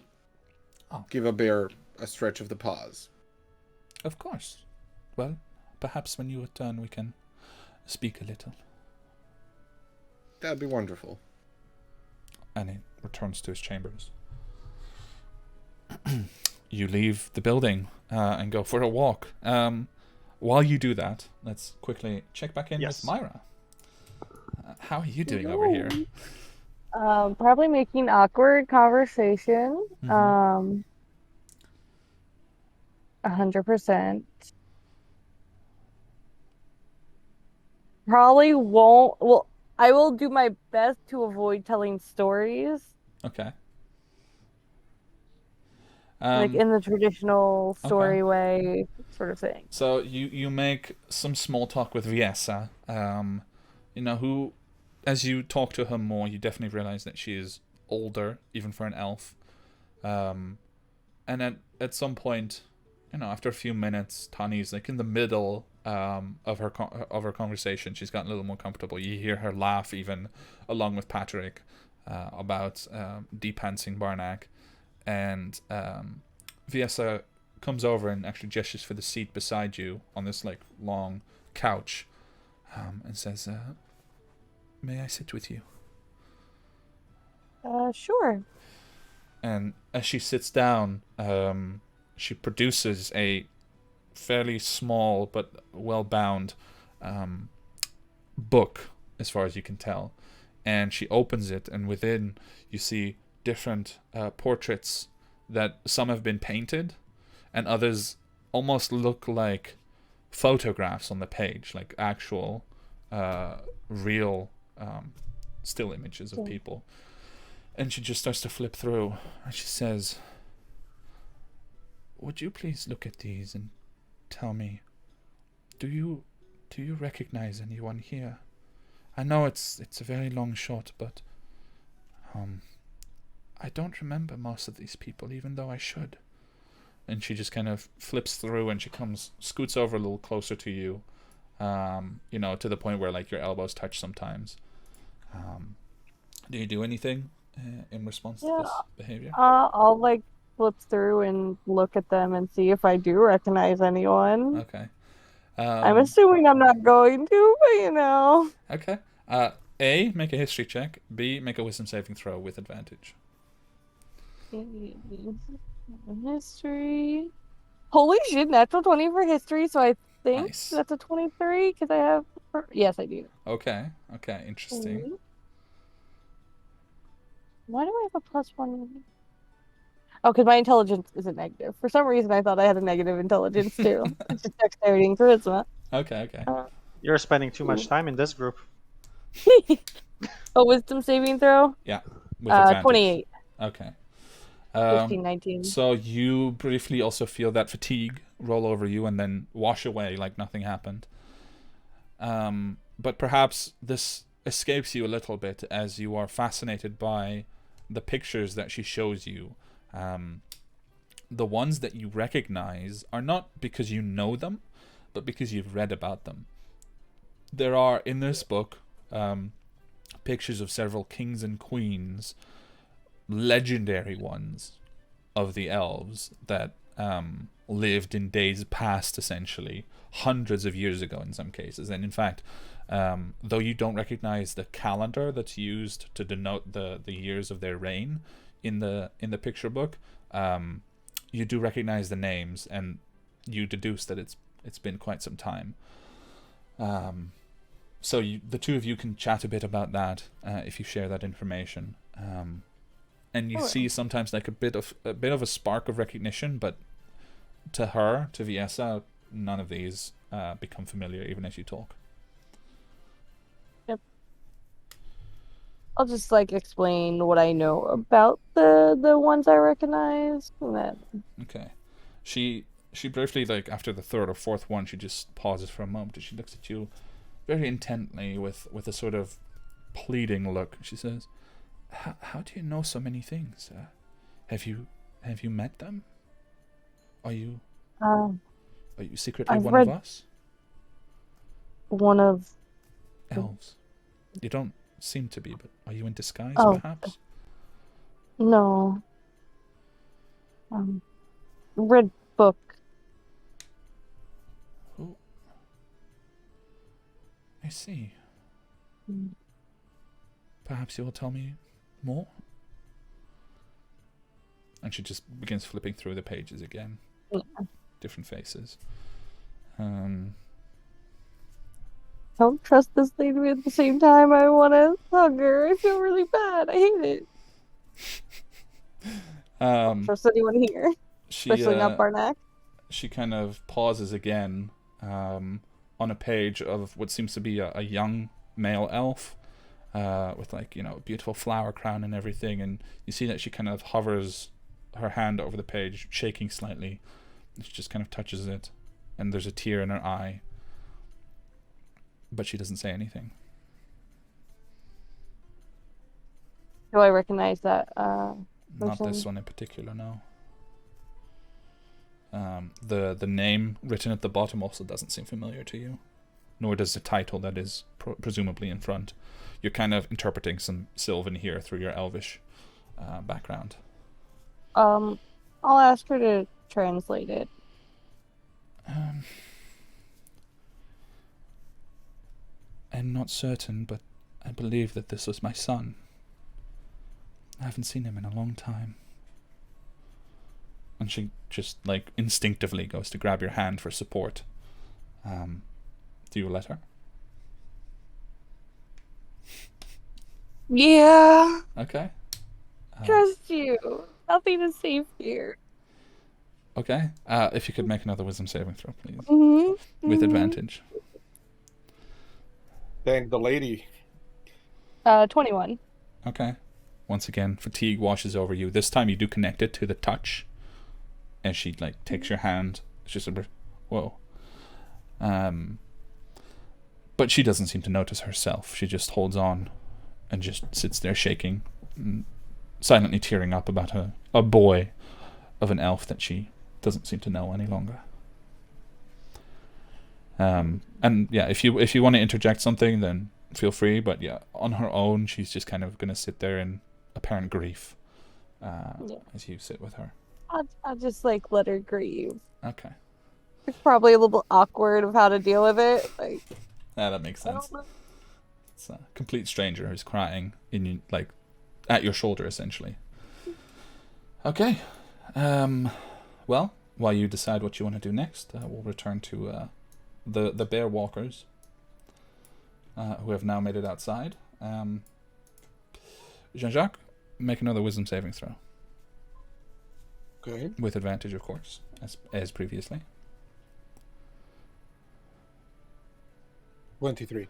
give a bear a stretch of the paws. Of course. Well, perhaps when you return we can speak a little. That'd be wonderful. And he returns to his chambers. You leave the building and go for a walk. While you do that, let's quickly check back in Yes. with Myra. How are you doing over here? Probably making awkward conversation. 100%. Probably won't. Well, I will do my best to avoid telling stories, Okay. like in the traditional story okay. way, sort of thing. So you make some small talk with Viesa, who, as you talk to her more, you definitely realize that she is older, even for an elf. And at some point, after a few minutes, Tani's like in the middle of her conversation. She's gotten a little more comfortable. You hear her laugh even along with Patrick about depantsing Barnack, and Viesa comes over and actually gestures for the seat beside you on this like long couch, and says, "May I sit with you?" Sure. And as she sits down, she produces a fairly small but well-bound book, as far as you can tell. And she opens it, and within you see different portraits that some have been painted, and others almost look like photographs on the page, like actual, real still images of people. And she just starts to flip through, and she says, "Would you please look at these and tell me, do you recognize anyone here? I know it's a very long shot, but I don't remember most of these people, even though I should." And she just kind of flips through, and she scoots over a little closer to you, to the point where like your elbows touch sometimes. Do you do anything in response to this behavior? I'll like flip through and look at them and see if I do recognize anyone. Okay. I'm assuming I'm not going to, but Okay. A, make a history check. B, make a wisdom saving throw with advantage. History. Holy shit, natural 20 for history, so I think Nice. that's a 23 because I have. Yes, I do. Okay, interesting. Why do I have a +1? Oh, because my intelligence isn't negative. For some reason, I thought I had a negative intelligence too. It's just dexterity and charisma. Okay. You're spending too much time in this group. Oh, wisdom saving throw? Yeah, with advantage. 28. Okay. 15, 19. So you briefly also feel that fatigue roll over you and then wash away like nothing happened. But perhaps this escapes you a little bit as you are fascinated by the pictures that she shows you. The ones that you recognize are not because you know them, but because you've read about them. There are, in this book, pictures of several kings and queens, legendary ones of the elves that lived in days past, essentially, hundreds of years ago in some cases. And in fact, though you don't recognize the calendar that's used to denote the years of their reign in the picture book, you do recognize the names, and you deduce that it's been quite some time. So the two of you can chat a bit about that if you share that information. And you see sometimes like a bit of a spark of recognition, but to her, to Viesa, none of these become familiar even as you talk. Yep. I'll just like explain what I know about the ones I recognize. And then... Okay. She briefly, like after the third or fourth one, she just pauses for a moment and she looks at you very intently with a sort of pleading look. She says, How do you know so many things? Have you met them? Are you secretly I've one read of us? One of Elves. You don't seem to be, but are you in disguise, perhaps? No. Read book. Oh. I see. Perhaps you will tell me more? And she just begins flipping through the pages again. Yeah. Different faces. Don't trust this lady at the same time. I want to hug her. I feel really bad. I hate it. Don't trust anyone here. Especially not Barnack. She kind of pauses again on a page of what seems to be a young male elf with like, a beautiful flower crown and everything. And you see that she kind of hovers her hand over the page, shaking slightly. She just kind of touches it. And there's a tear in her eye. But she doesn't say anything. Do I recognize that Not person? this one in particular, no. The name written at the bottom also doesn't seem familiar to you, nor does the title that is presumably in front. You're kind of interpreting some Sylvan here through your Elvish background. I'll ask her to translate it. I'm not certain, but I believe that this was my son. I haven't seen him in a long time. And she just, like, instinctively goes to grab your hand for support. Do you let her? Yeah. Okay. Trust you. Nothing is safe here. Okay. If you could make another wisdom saving throw, please. Mm-hmm. With advantage. Thank the lady. 21. Okay. Once again, fatigue washes over you. This time you do connect it to the touch. As she, like, takes your hand. It's just a bit, whoa. But she doesn't seem to notice herself. She just holds on and just sits there shaking, silently tearing up about a boy of an elf that she doesn't seem to know any longer. And yeah, if you want to interject something, then feel free. But yeah, on her own, she's just kind of gonna sit there in apparent grief as you sit with her. I'll just like let her grieve. Okay. It's probably a little awkward of how to deal with it. Like, Yeah, that makes I sense. don't know. It's a complete stranger who's crying like at your shoulder, essentially. Okay. Well, while you decide what you want to do next, we'll return to the bear walkers who have now made it outside. Jean-Jacques, make another wisdom saving throw. Okay. With advantage, of course, as previously. 23.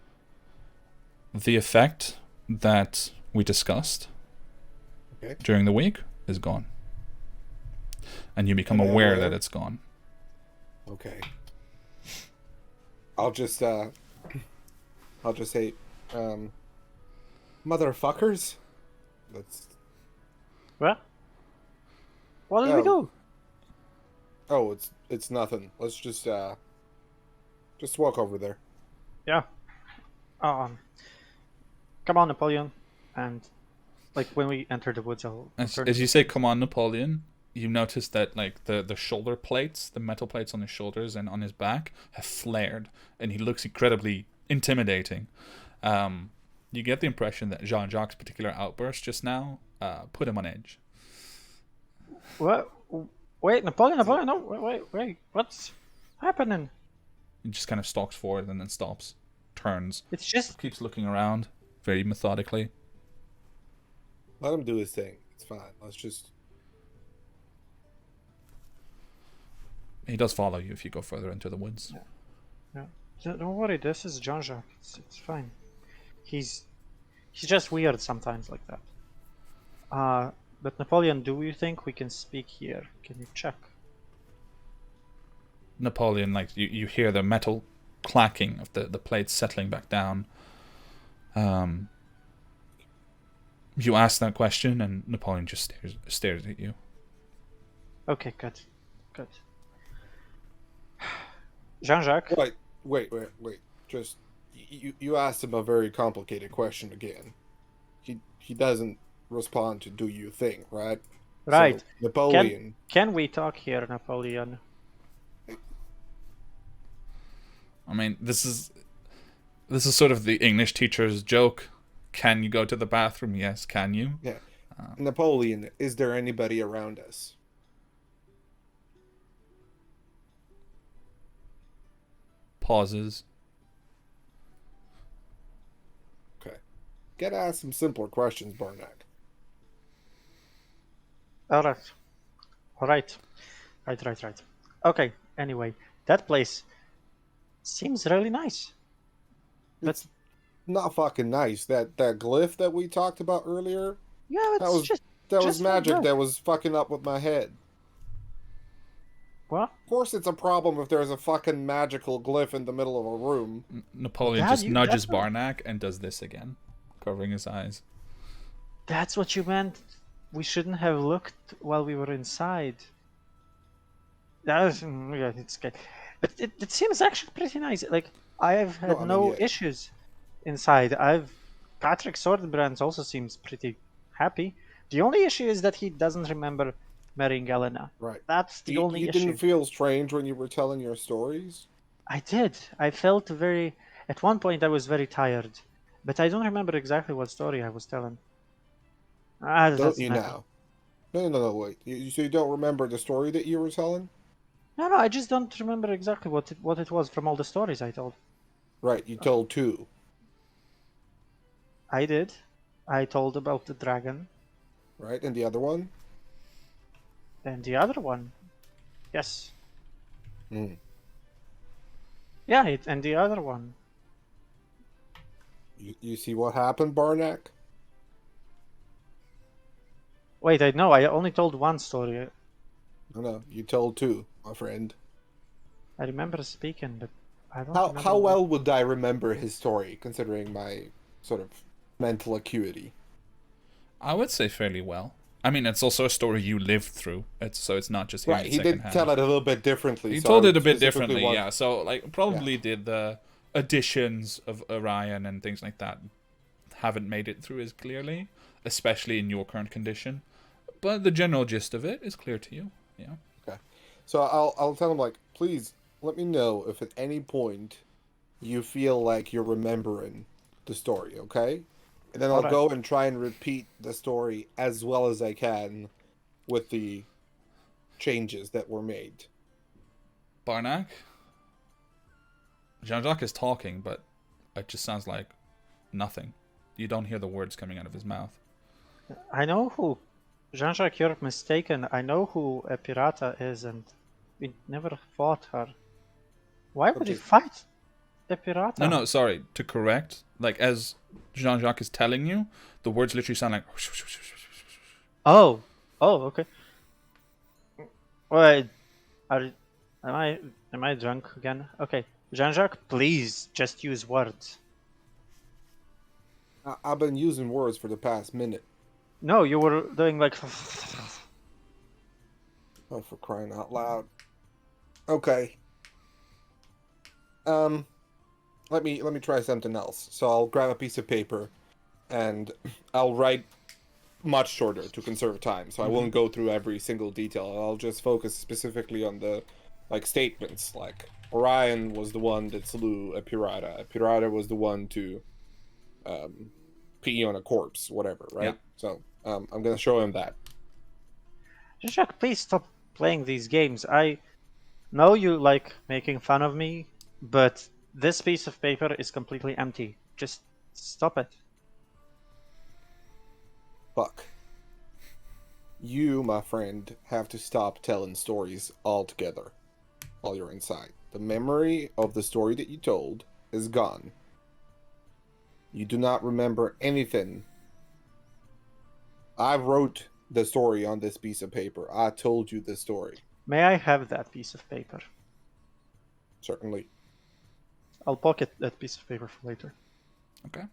The effect that we discussed during the week is gone. And you become aware that it's gone. Okay. I'll just say, motherfuckers. That's. What? What did we do? Oh, it's nothing. Let's just walk over there. Yeah. Come on, Napoleon. And like when we enter the woods, I'll As you say, "Come on, Napoleon," you notice that like the shoulder plates, the metal plates on his shoulders and on his back, have flared, and he looks incredibly intimidating. You get the impression that Jean-Jacques' particular outburst just now put him on edge. What? Wait, Napoleon, no, wait, what's happening? He just kind of stalks forward and then stops, turns, It's just keeps looking around very methodically. Let him do his thing. It's fine. Let's just. He does follow you if you go further into the woods. yeah. Don't worry, this is Jean-Jacques. It's fine. He's just weird sometimes like that. But Napoleon, do you think we can speak here? Can you check? Napoleon, like you hear the metal clacking of the plates settling back down. You ask that question, and Napoleon just stares at you. Okay, good. Jean-Jacques. Wait. Just you asked him a very complicated question again. He doesn't respond to "do you think," right? Right. So, Napoleon. Can we talk here, Napoleon? I mean, this is sort of the English teacher's joke. Can you go to the bathroom? Yes. Can you? Yeah. Napoleon, is there anybody around us? Pauses. Okay. Gotta ask some simpler questions, Barnack. Alright. Right. Okay, anyway, that place seems really nice. It's not fucking nice. That glyph that we talked about earlier, Yeah, it's that was magic good. that was fucking up with my head. What? Of course it's a problem if there's a fucking magical glyph in the middle of a room. Napoleon Dad, just nudges that's what- Barnack and does this again, covering his eyes. That's what you meant. We shouldn't have looked while we were inside. Yeah, it's good. But it seems actually pretty nice. Like, I've had No, I mean, no yeah. issues inside. Patrick Swordbrand also seems pretty happy. The only issue is that he doesn't remember marrying Elena. Right. That's the only You didn't issue. feel strange when you were telling your stories? I did. I felt very. At one point, I was very tired, but I don't remember exactly what story I was telling. Ah, that Don't doesn't you matter. now? No, wait. So you don't remember the story that you were telling? No, I just don't remember exactly what it was from all the stories I told. Right, you told two. I did. I told about the dragon, Right, and the other one? and the other one, yes, Hmm. yeah, and the other one. You see what happened, Barnack? Wait, I know. I only told one story. No, you told two, my friend. I remember speaking, but I don't remember How what. well would I remember his story, considering my sort of mental acuity? I would say fairly well. I mean, it's also a story you lived through. So it's not just hearing Right, it he did secondhand. tell it a little bit differently, He so I told it would a bit specifically differently, want... yeah. So like probably did the additions of Orion and things like that haven't made it through as clearly, especially in your current condition. But the general gist of it is clear to you. Yeah. Okay. So I'll tell him, like, please let me know if at any point you feel like you're remembering the story, okay? And then I'll All right. go and try and repeat the story as well as I can with the changes that were made. Barnack? Jean-Jacques is talking, but it just sounds like nothing. You don't hear the words coming out of his mouth. I know who Jean-Jacques. You're mistaken. I know who a pirata is, and we never fought her. Why would he Okay. fight a pirata? No, sorry. To correct, like as Jean-Jacques is telling you, the words literally sound like. Oh, okay. Wait, are am I drunk again? Okay, Jean-Jacques, please just use words. I've been using words for the past minute. No, you were doing like. Oh, for crying out loud. Okay. Let me try something else. So I'll grab a piece of paper and I'll write much shorter to conserve time. So I won't go through every single detail. I'll just focus specifically on the statements, like Orion was the one that slew a pirata. A pirata was the one to pee on a corpse, whatever, right? Yeah. So I'm gonna show him that. Jean-Jacques, please stop playing these games. I know you like making fun of me, but this piece of paper is completely empty. Just stop it. Fuck. You, my friend, have to stop telling stories altogether while you're inside. The memory of the story that you told is gone. You do not remember anything. I wrote the story on this piece of paper. I told you the story. May I have that piece of paper? Certainly. I'll pocket that piece of paper for later. Okay.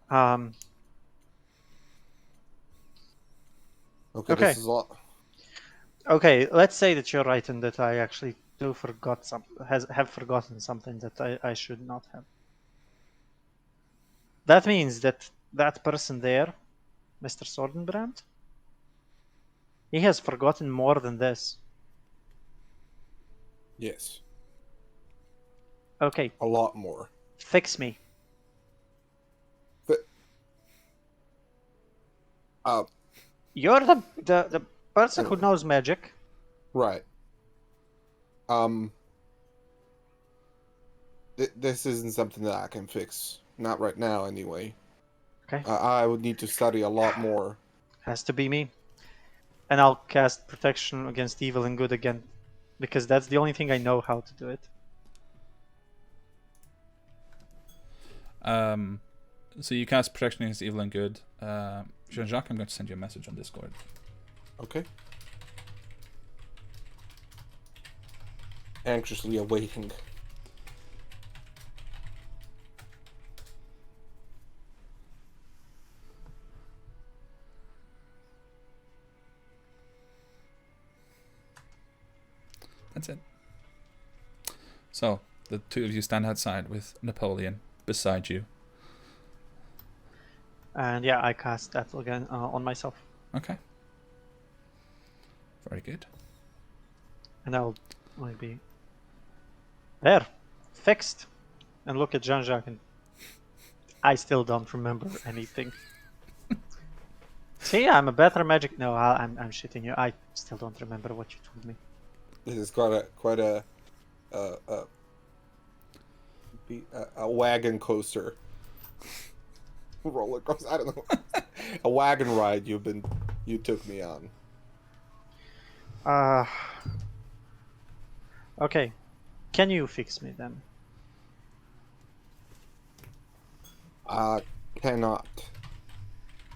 Okay, Okay. this is a lot. Okay, let's say that you're right and that I actually have forgotten something that I should not have. That means that that person there, Mr. Sordenbrand, he has forgotten more than this. Yes. Okay, A lot more. fix me. But, You're the person who knows magic. right. This isn't something that I can fix. Not right now, anyway. Okay, I would need to study a lot more. has to be me. And I'll cast protection against evil and good again, because that's the only thing I know how to do it. So you cast protection against evil and good. Jean-Jacques, I'm going to send you a message on Discord. Okay. Anxiously awaiting. That's it. So, the two of you stand outside with Napoleon beside you. And yeah, I cast that again on myself. Okay. Very good. And I'll maybe... There! Fixed! And look at Jean-Jacques and... I still don't remember anything. See, I'm a better magic... No, I'm shitting you. I still don't remember what you told me. This is quite a wagon coaster. Roller coaster. I don't know. A wagon ride you took me on. Okay. Can you fix me then? Cannot.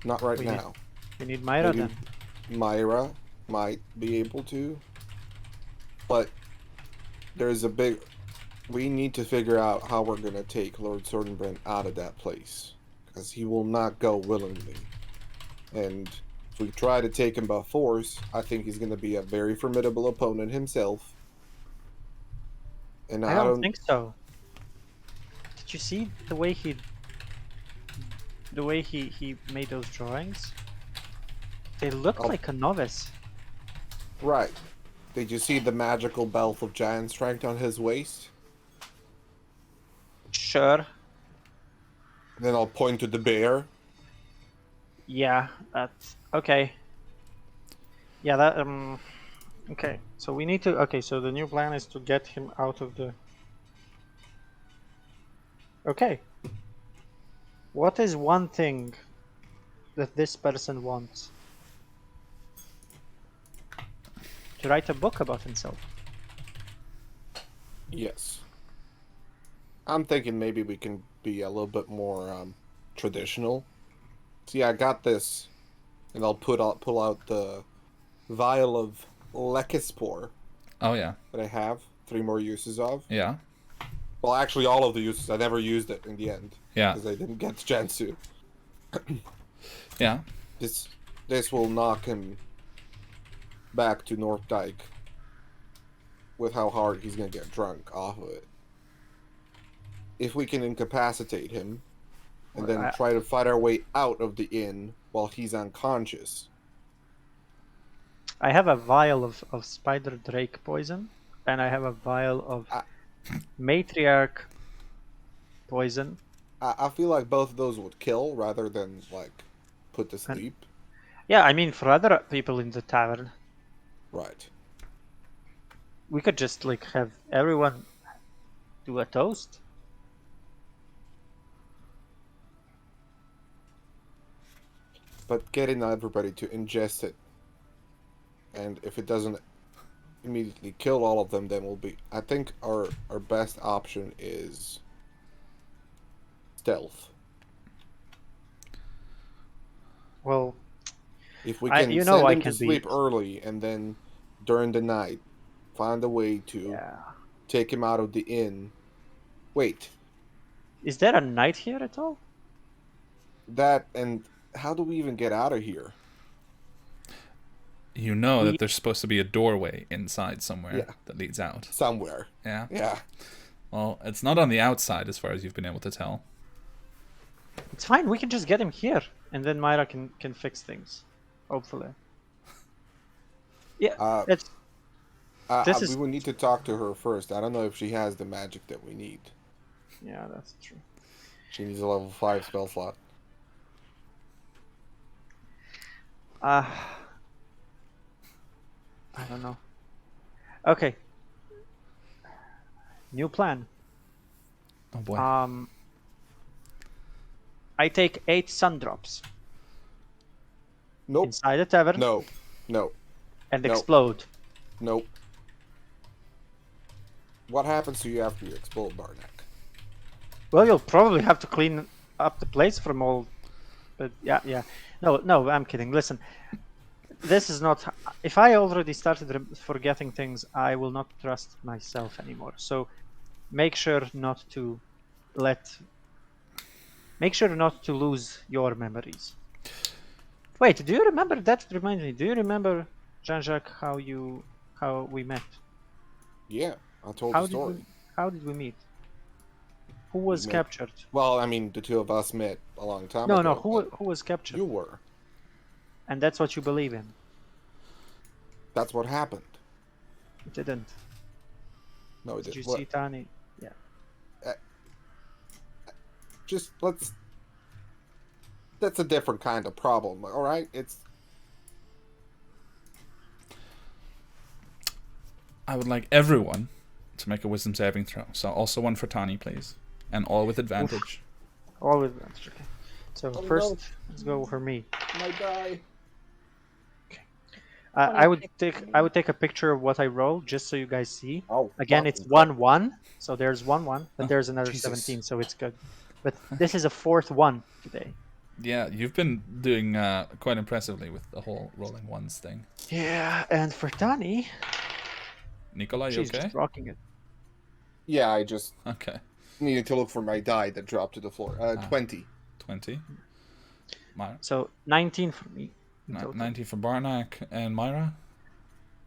Not right now. We need Myra Maybe then. Myra might be able to, but there's a big... We need to figure out how we're gonna take Lord Sordenbrand out of that place, because he will not go willingly. And if we try to take him by force, I think he's gonna be a very formidable opponent himself. And I don't think so. Did you see the way he made those drawings? They look like a novice. Right. Did you see the magical belt of giant strength on his waist? Sure. Then I'll point to the bear. Yeah, that's okay. Yeah, that okay. So we need to so the new plan is to get him out of the... Okay. What is one thing that this person wants? To write a book about himself. Yes. I'm thinking maybe we can be a little bit more traditional. See, I got this, and I'll pull out the vial of Lekispor Oh, yeah. that I have 3 more uses of. Yeah. Well, actually, all of the uses. I never used it in the end. Yeah. Because I didn't get the chance to. Yeah. This will knock him back to North Dyke with how hard he's gonna get drunk off of it. If we can incapacitate him and then try to fight our way out of the inn while he's unconscious. I have a vial of spider drake poison, and I have a vial of matriarch poison. I feel like both of those would kill rather than like put to sleep. Yeah, I mean for other people in the tavern. Right. We could just like have everyone do a toast. But getting everybody to ingest it, and if it doesn't immediately kill all of them, then we'll be... I think our best option is stealth. Well, if we can send him to sleep early and then during the night find a way to take him out of the inn. Wait. Is there a night here at all? That, and how do we even get out of here? You know that there's supposed to be a doorway inside somewhere that leads out. Somewhere. Yeah? Yeah. Well, it's not on the outside as far as you've been able to tell. It's fine, we can just get him here, and then Myra can fix things. Hopefully. Yeah, we would need to talk to her first. I don't know if she has the magic that we need. Yeah, that's true. She needs a level 5 spell slot. I don't know. Okay. New plan. Oh boy. I take 8 sun drops. Nope. Inside the tavern. No. And explode. Nope. What happens to you after you explode, Barnack? Well, you'll probably have to clean up the place from all... But yeah. No, I'm kidding. Listen. This is not... If I already started forgetting things, I will not trust myself anymore. So make sure not to lose your memories. Wait, do you remember... That reminds me. Do you remember, Jean-Jacques, how we met? Yeah, I told the story. how did we meet? Who was met- captured? Well, I mean, the two of us met a long time No, ago. no. but Who was captured? You were. And that's what you believe in. That's what happened. It didn't. No, it Did you didn't. see Tani? Yeah. Just let's. That's a different kind of problem, all right? I would like everyone to make a wisdom saving throw. So also one for Tani, please. And all with advantage. Always advantage. Okay. So Oh, first, no. let's go for me. My die. I would take a picture of what I rolled just so you guys see. Oh, Again, it's fucking 1-1, so there's 1-1, but there's another Jesus. 17, so it's good. But this is a 4th one today. Yeah, you've been doing quite impressively with the whole rolling ones thing. Yeah, and for Tani, Nikolai, you she's okay? just rocking it. Yeah, I just Okay. needed to look for my die that dropped to the floor. 20. 20. Myra. So 19 for me. in total. 90 for Barnak. And Myra?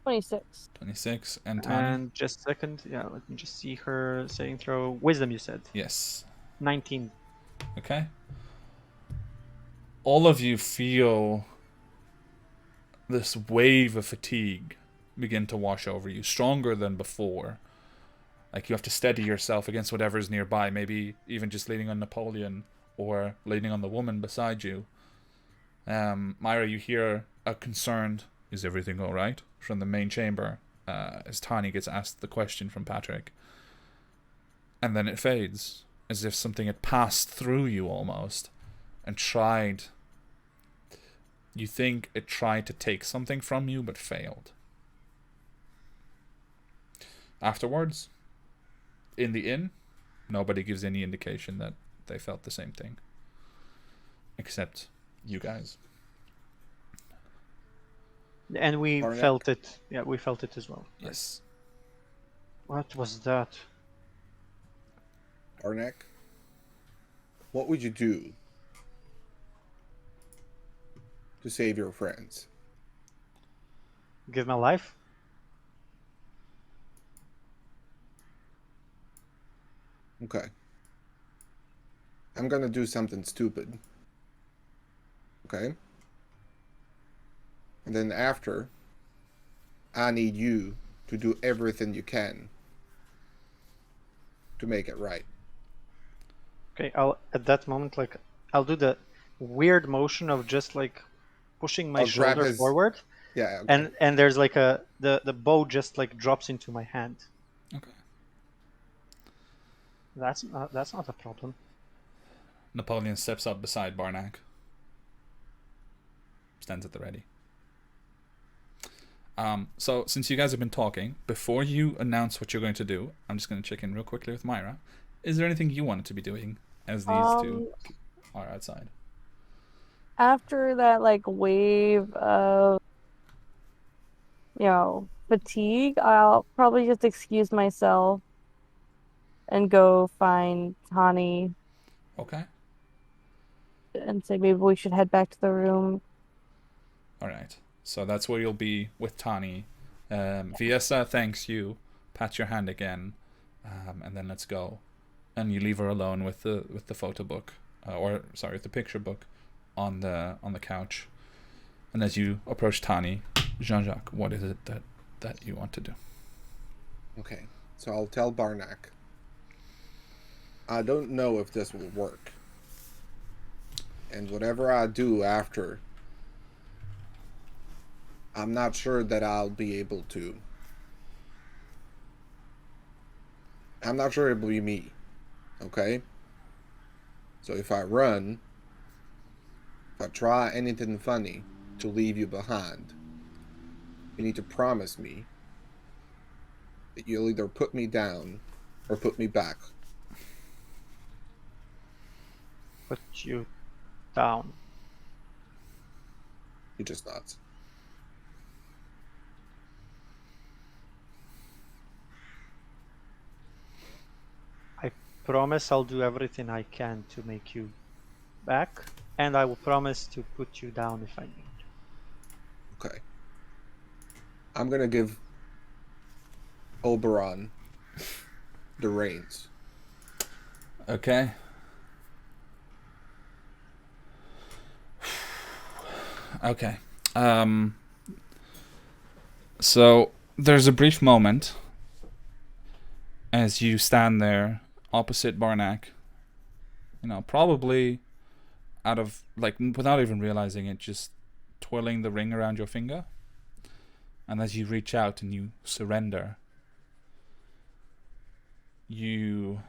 26. 26. And Tani? And just a second, yeah, let me just see her saving throw. Wisdom, you said. Yes. 19. Okay. All of you feel this wave of fatigue begin to wash over you, stronger than before. Like you have to steady yourself against whatever's nearby, maybe even just leaning on Napoleon or leaning on the woman beside you. Myra, you hear a concerned, "Is everything all right?" from the main chamber as Tani gets asked the question from Patrick. And then it fades, as if something had passed through you almost and tried. You think it tried to take something from you but failed. Afterwards, in the inn, nobody gives any indication that they felt the same thing. Except you guys. And we Barnack? felt it. Yeah, we felt it as well. Yes. What was that? Arnak, what would you do to save your friends? Give my life? Okay. I'm gonna do something stupid. Okay? And then after, I need you to do everything you can to make it right. Okay, I'll at that moment I'll do the weird motion of just like pushing my I'll grab shoulder his- forward, Yeah, okay. and there's like the bow just like drops into my hand. Okay. That's not a problem. Napoleon steps up beside Barnack. Stands at the ready. So, since you guys have been talking, before you announce what you're going to do, I'm just going to check in real quickly with Myra. Is there anything you wanted to be doing as these two are outside? After that, like, wave of, fatigue, I'll probably just excuse myself and go find Tani Okay. and say maybe we should head back to the room. Alright. So that's where you'll be with Tani. Viesa thanks you, pats your hand again, and then let's go. And you leave her alone with the photo book, the picture book, on the couch. And as you approach Tani, Jean-Jacques, what is it that you want to do? Okay. So I'll tell Barnack. I don't know if this will work. And whatever I do after, I'm not sure that I'll be able to. I'm not sure it'll be me. Okay? So if I run, if I try anything funny to leave you behind, you need to promise me that you'll either put me down or put me back. Put you down. He just nods. I promise I'll do everything I can to make you back, and I will promise to put you down if I need. Okay. I'm gonna give Oberon the reins. Okay. Okay. So there's a brief moment as you stand there opposite Barnack. You know, probably out of, like, without even realizing it, just twirling the ring around your finger. And as you reach out and you surrender, you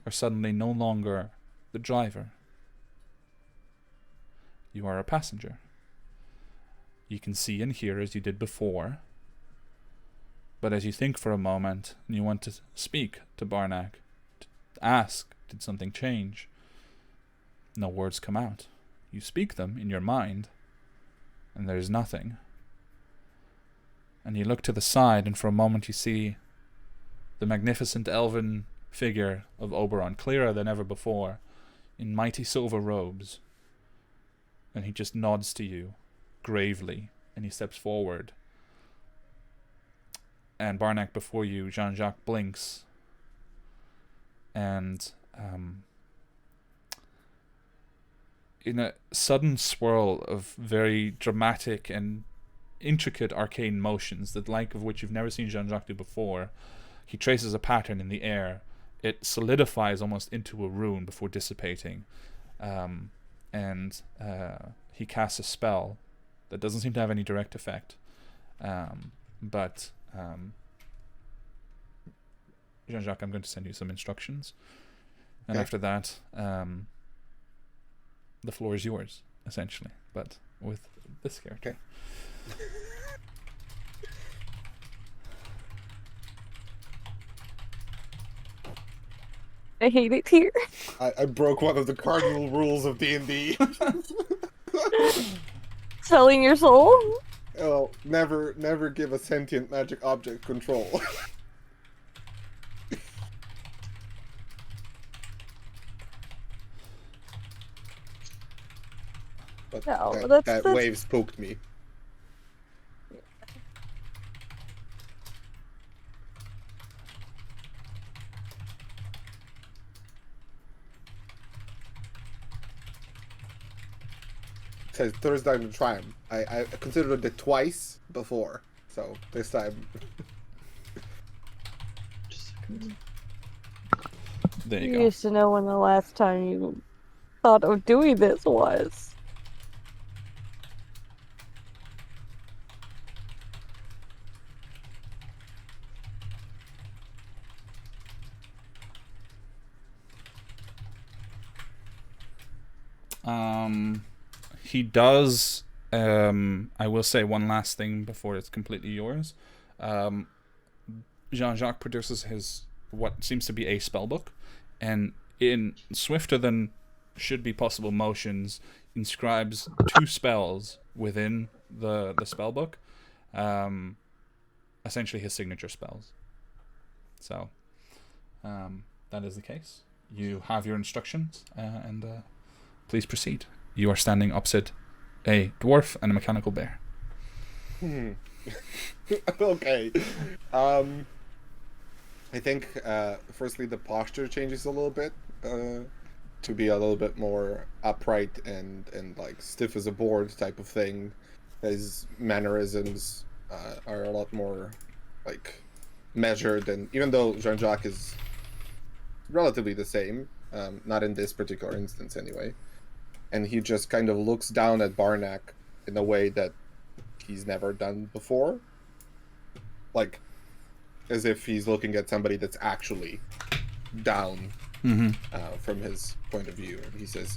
are suddenly no longer the driver. You are a passenger. You can see and hear as you did before. But as you think for a moment, and you want to speak to Barnack, to ask, did something change? No words come out. You speak them in your mind, and there's nothing. And you look to the side, and for a moment you see the magnificent elven figure of Oberon, clearer than ever before, in mighty silver robes. And he just nods to you, gravely, and he steps forward. And Barnack before you, Jean-Jacques blinks, and in a sudden swirl of very dramatic and intricate arcane motions, the like of which you've never seen Jean-Jacques do before, he traces a pattern in the air. It solidifies almost into a rune before dissipating, and he casts a spell that doesn't seem to have any direct effect, but Jean-Jacques, I'm going to send you some instructions, and after that, the floor is yours, essentially, but with this character. Okay. I hate it here. I broke one of the cardinal rules of D&D. Selling your soul? Well, never give a sentient magic object control. But No, that wave spooked me. It says Thursday to try 'em. I considered it twice before, so this time. Just a second. There You you go. used to know when the last time you thought of doing this was. He does. I will say one last thing before it's completely yours. Jean-Jacques produces his what seems to be a spellbook, and in swifter than should be possible motions, inscribes 2 spells within the spellbook. Essentially his signature spells. So, that is the case. You have your instructions, and please proceed. You are standing opposite a dwarf and a mechanical bear. Okay. I think firstly the posture changes a little bit to be a little bit more upright and like stiff as a board type of thing. His mannerisms are a lot more like measured, and even though Jean-Jacques is relatively the same, not in this particular instance anyway. And he just kind of looks down at Barnack in a way that he's never done before. Like, as if he's looking at somebody that's actually down from his point of view. And he says,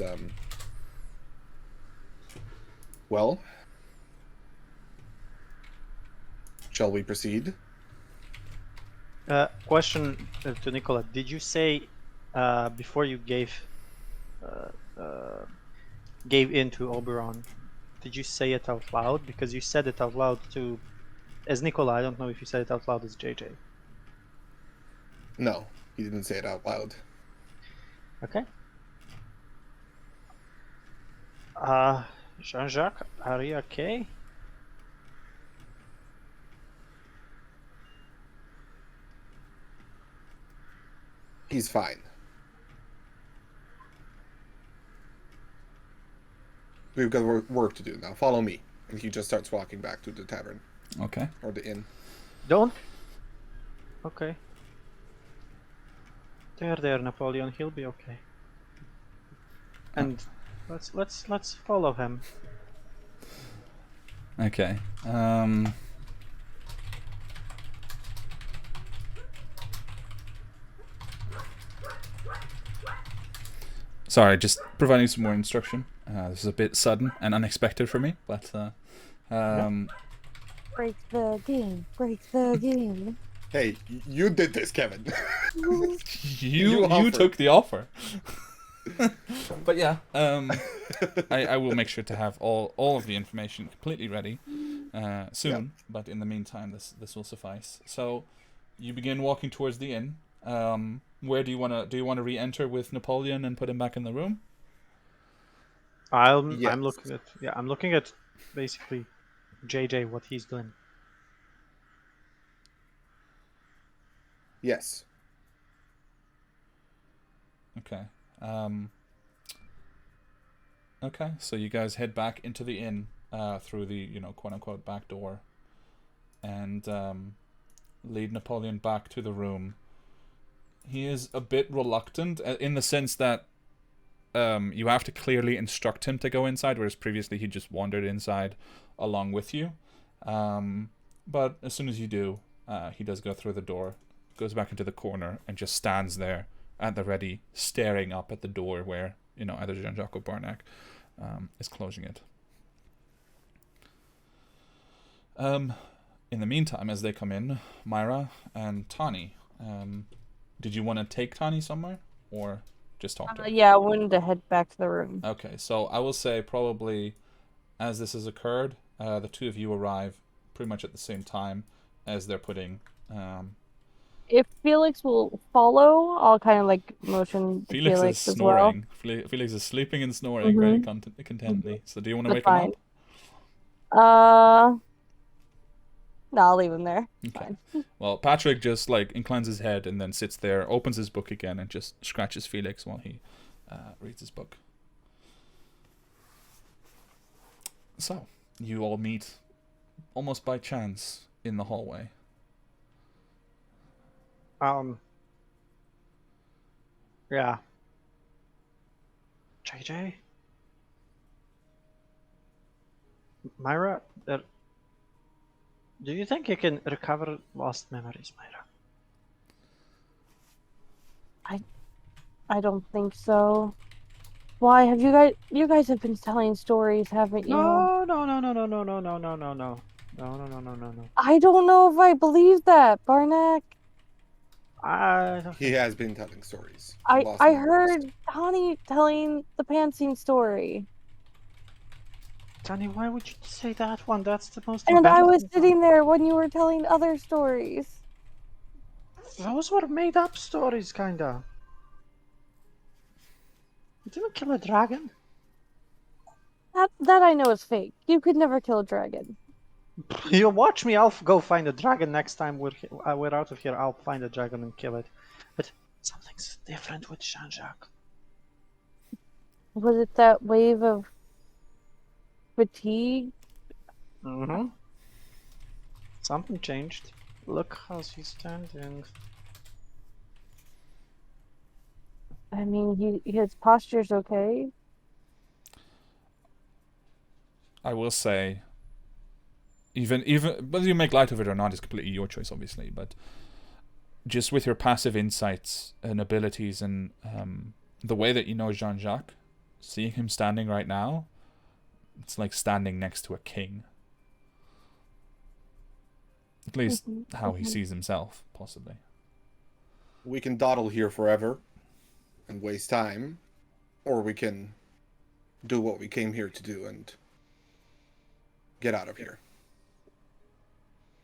well, shall we proceed? Question to Nicola. Did you say before you gave in to Oberon, did you say it out loud? Because you said it out loud to as Nicola. I don't know if you said it out loud as JJ. No, he didn't say it out loud. Okay. Jean-Jacques, are you okay? He's fine. We've got work to do now. Follow me. And he just starts walking back to the tavern. Okay. Or the inn. Don't. Okay. There, Napoleon. He'll be okay. And let's follow him. Okay. Sorry, just providing some more instruction. This is a bit sudden and unexpected for me, but Break the game. Break the game. Hey, you did this, Kevin. you took the offer. But yeah, I will make sure to have all of the information completely ready soon. Yep. But in the meantime, this will suffice. So you begin walking towards the inn. Where do you want to re-enter with Napoleon and put him back in the room? I'm Yes. looking at basically JJ, what he's doing. Yes. Okay. Okay, so you guys head back into the inn through the, quote-unquote back door and lead Napoleon back to the room. He is a bit reluctant in the sense that you have to clearly instruct him to go inside, whereas previously he just wandered inside along with you. But as soon as you do, he does go through the door, goes back into the corner, and just stands there at the ready, staring up at the door where, either Jean-Jacques or Barnack is closing it. In the meantime, as they come in, Myra and Tani, did you want to take Tani somewhere, or just talk to her? Yeah, I wanted to head back to the room. Okay, so I will say probably as this has occurred, the two of you arrive pretty much at the same time as they're putting... If Felix will follow, I'll kind of like motion Felix is as well. snoring. Felix is sleeping and snoring very contently. So do you want to That's wake him fine. No, I'll leave him there. up? Okay. Fine. Well, Patrick just inclines his head and then sits there, opens his book again, and just scratches Felix while he reads his book. So you all meet almost by chance in the hallway. Yeah. JJ? Myra, do you think you can recover lost memories, Myra? I don't think so. Why have you guys have been telling stories, haven't you? No. I don't know if I believe that, Barnack. He has been telling stories. I Lost I memories. heard Tani telling the pantsing story. Tani, why would you say that one? That's the most And I was embarrassing sitting there when you were telling other stories. one. Those were made up stories, kinda. You didn't kill a dragon. That I know is fake. You could never kill a dragon. You watch me, I'll go find a dragon next time we're out of here. I'll find a dragon and kill it. But something's different with Jean-Jacques. Was it that wave of fatigue? Mm-hmm. Something changed. Look how she's standing. I mean, his posture's okay. I will say, even whether you make light of it or not is completely your choice, obviously. But just with your passive insights and abilities and the way that you know Jean-Jacques, seeing him standing right now, it's like standing next to a king. At least how he sees himself, possibly. We can dawdle here forever and waste time, or we can do what we came here to do and get out of here.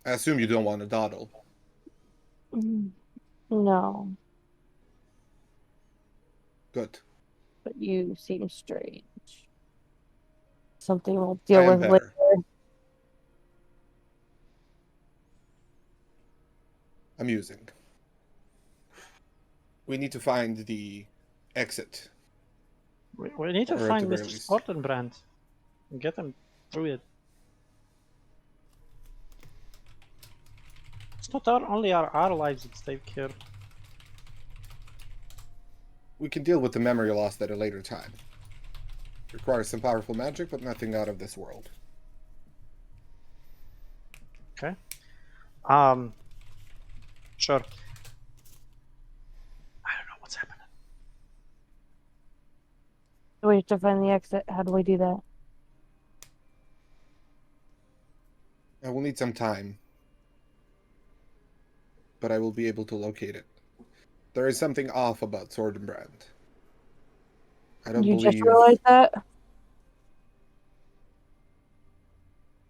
I assume you don't want to dawdle. No, Good. but you seem strange. Something we'll I deal am with better. later. Amusing. We need to find the exit. We need to Or at find the very Mr. least. Sportenbrand and get him through it. It's not only our lives at stake here. We can deal with the memory loss at a later time. Requires some powerful magic, but nothing out of this world. Okay. Sure. I don't know what's happening. We have to find the exit. How do we do that? I will need some time, but I will be able to locate it. There is something off about Sordenbrand. I don't You believe just realized that?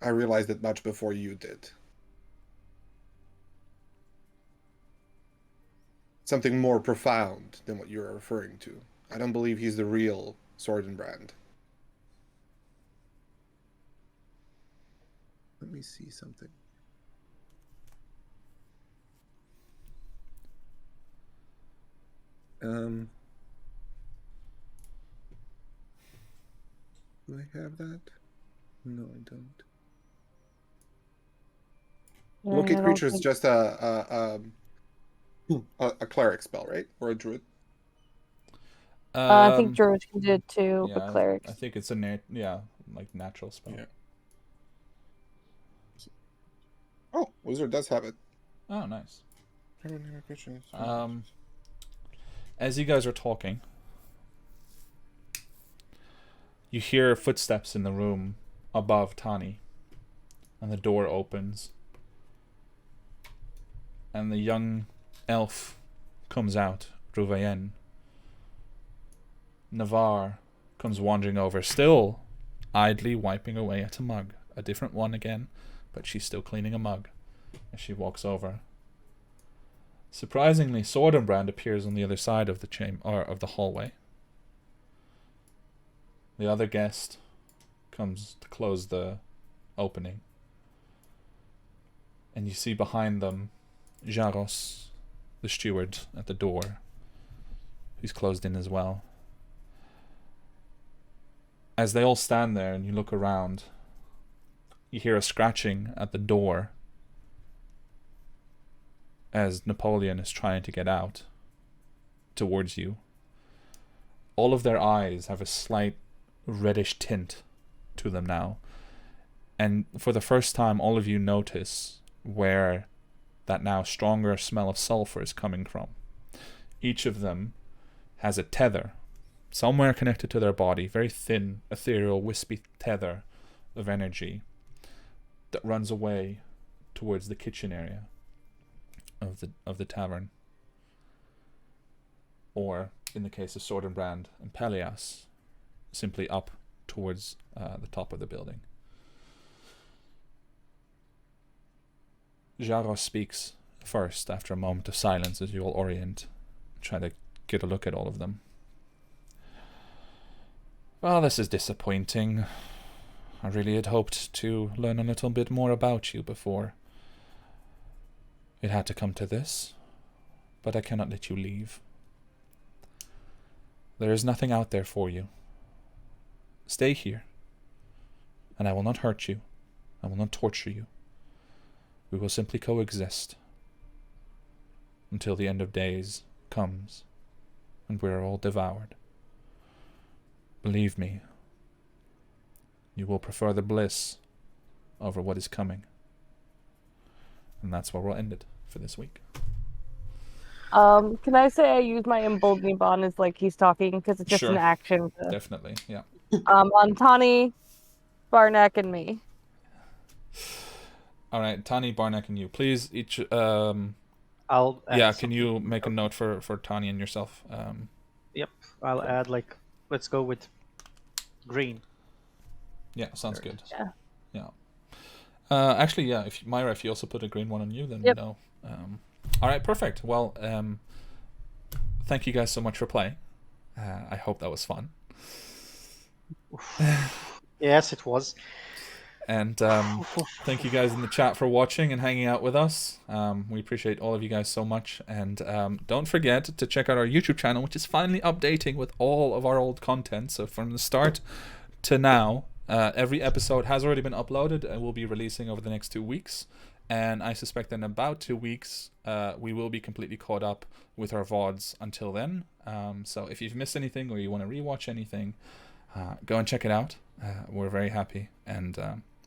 I realized it much before you did. Something more profound than what you're referring to. I don't believe he's the real Sordenbrand. Let me see something. Do I have that? No, I don't. Yeah, Locate I don't creature is think- just a cleric spell, right? Or a druid? I think druids can do it too, but Yeah, clerics. I think it's like natural spell. Yeah. Oh, wizard does have it. Oh, nice. As you guys are talking, you hear footsteps in the room above Tani, and the door opens, and the young elf comes out, Ruvayen. Navarre comes wandering over, still idly wiping away at a mug. A different one again, but she's still cleaning a mug as she walks over. Surprisingly, Sordenbrand appears on the other side of the chamber, or of the hallway. The other guest comes to close the opening, and you see behind them Jaros, the steward, at the door, who's closed in as well. As they all stand there and you look around, you hear a scratching at the door as Napoleon is trying to get out towards you. All of their eyes have a slight reddish tint to them now, and for the first time all of you notice where that now stronger smell of sulfur is coming from. Each of them has a tether somewhere connected to their body, very thin, ethereal, wispy tether of energy that runs away towards the kitchen area of the tavern, or in the case of Sordenbrand and Pelias, simply up towards the top of the building. Jaros speaks first after a moment of silence as you all orient, try to get a look at all of them. Well, this is disappointing. I really had hoped to learn a little bit more about you before it had to come to this, but I cannot let you leave. There is nothing out there for you. Stay here, and I will not hurt you. I will not torture you. We will simply coexist until the end of days comes and we are all devoured. Believe me, you will prefer the bliss over what is coming. And that's where we'll end it for this week. Can I say I use my emboldening bond as like he's talking because it's just Sure. an action. Definitely, yeah. On Tani, Barnack, and me. All right, Tani, Barnack, and you. Please each. I'll add Yeah, can something. you make a note for Tani and yourself? Yep. I'll add like, let's go with green. Yeah, sounds There it good. is. Yeah. Yeah. Actually, yeah. If Myra, if you also put a green one on you, then Yep. we know. All right, perfect. Well, thank you guys so much for playing. I hope that was fun. Yes, it was. And thank you guys in the chat for watching and hanging out with us. We appreciate all of you guys so much. And don't forget to check out our YouTube channel, which is finally updating with all of our old content. So from the start to now, every episode has already been uploaded and will be releasing over the next 2 weeks. And I suspect that in about 2 weeks, we will be completely caught up with our VODs until then. So if you've missed anything or you want to rewatch anything, go and check it out. We're very happy. And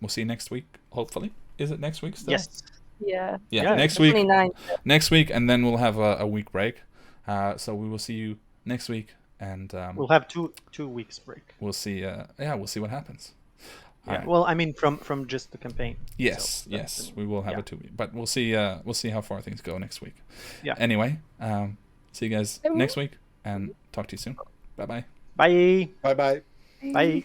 we'll see you next week, hopefully. Is it next week still? Yes. Yeah. Yeah, next week. 29th. Next week, and then we'll have a week break. So we will see you next week. And We'll have two weeks break. we'll see. We'll see what happens. Yeah. Alright. Well, I mean, from just the campaign. Yes, So yes, we will have a 2 week, but we'll see. We'll see how far things go next week. Yeah. Anyway, see you guys next week, and talk to you soon. Bye bye. Bye. Bye bye. Bye.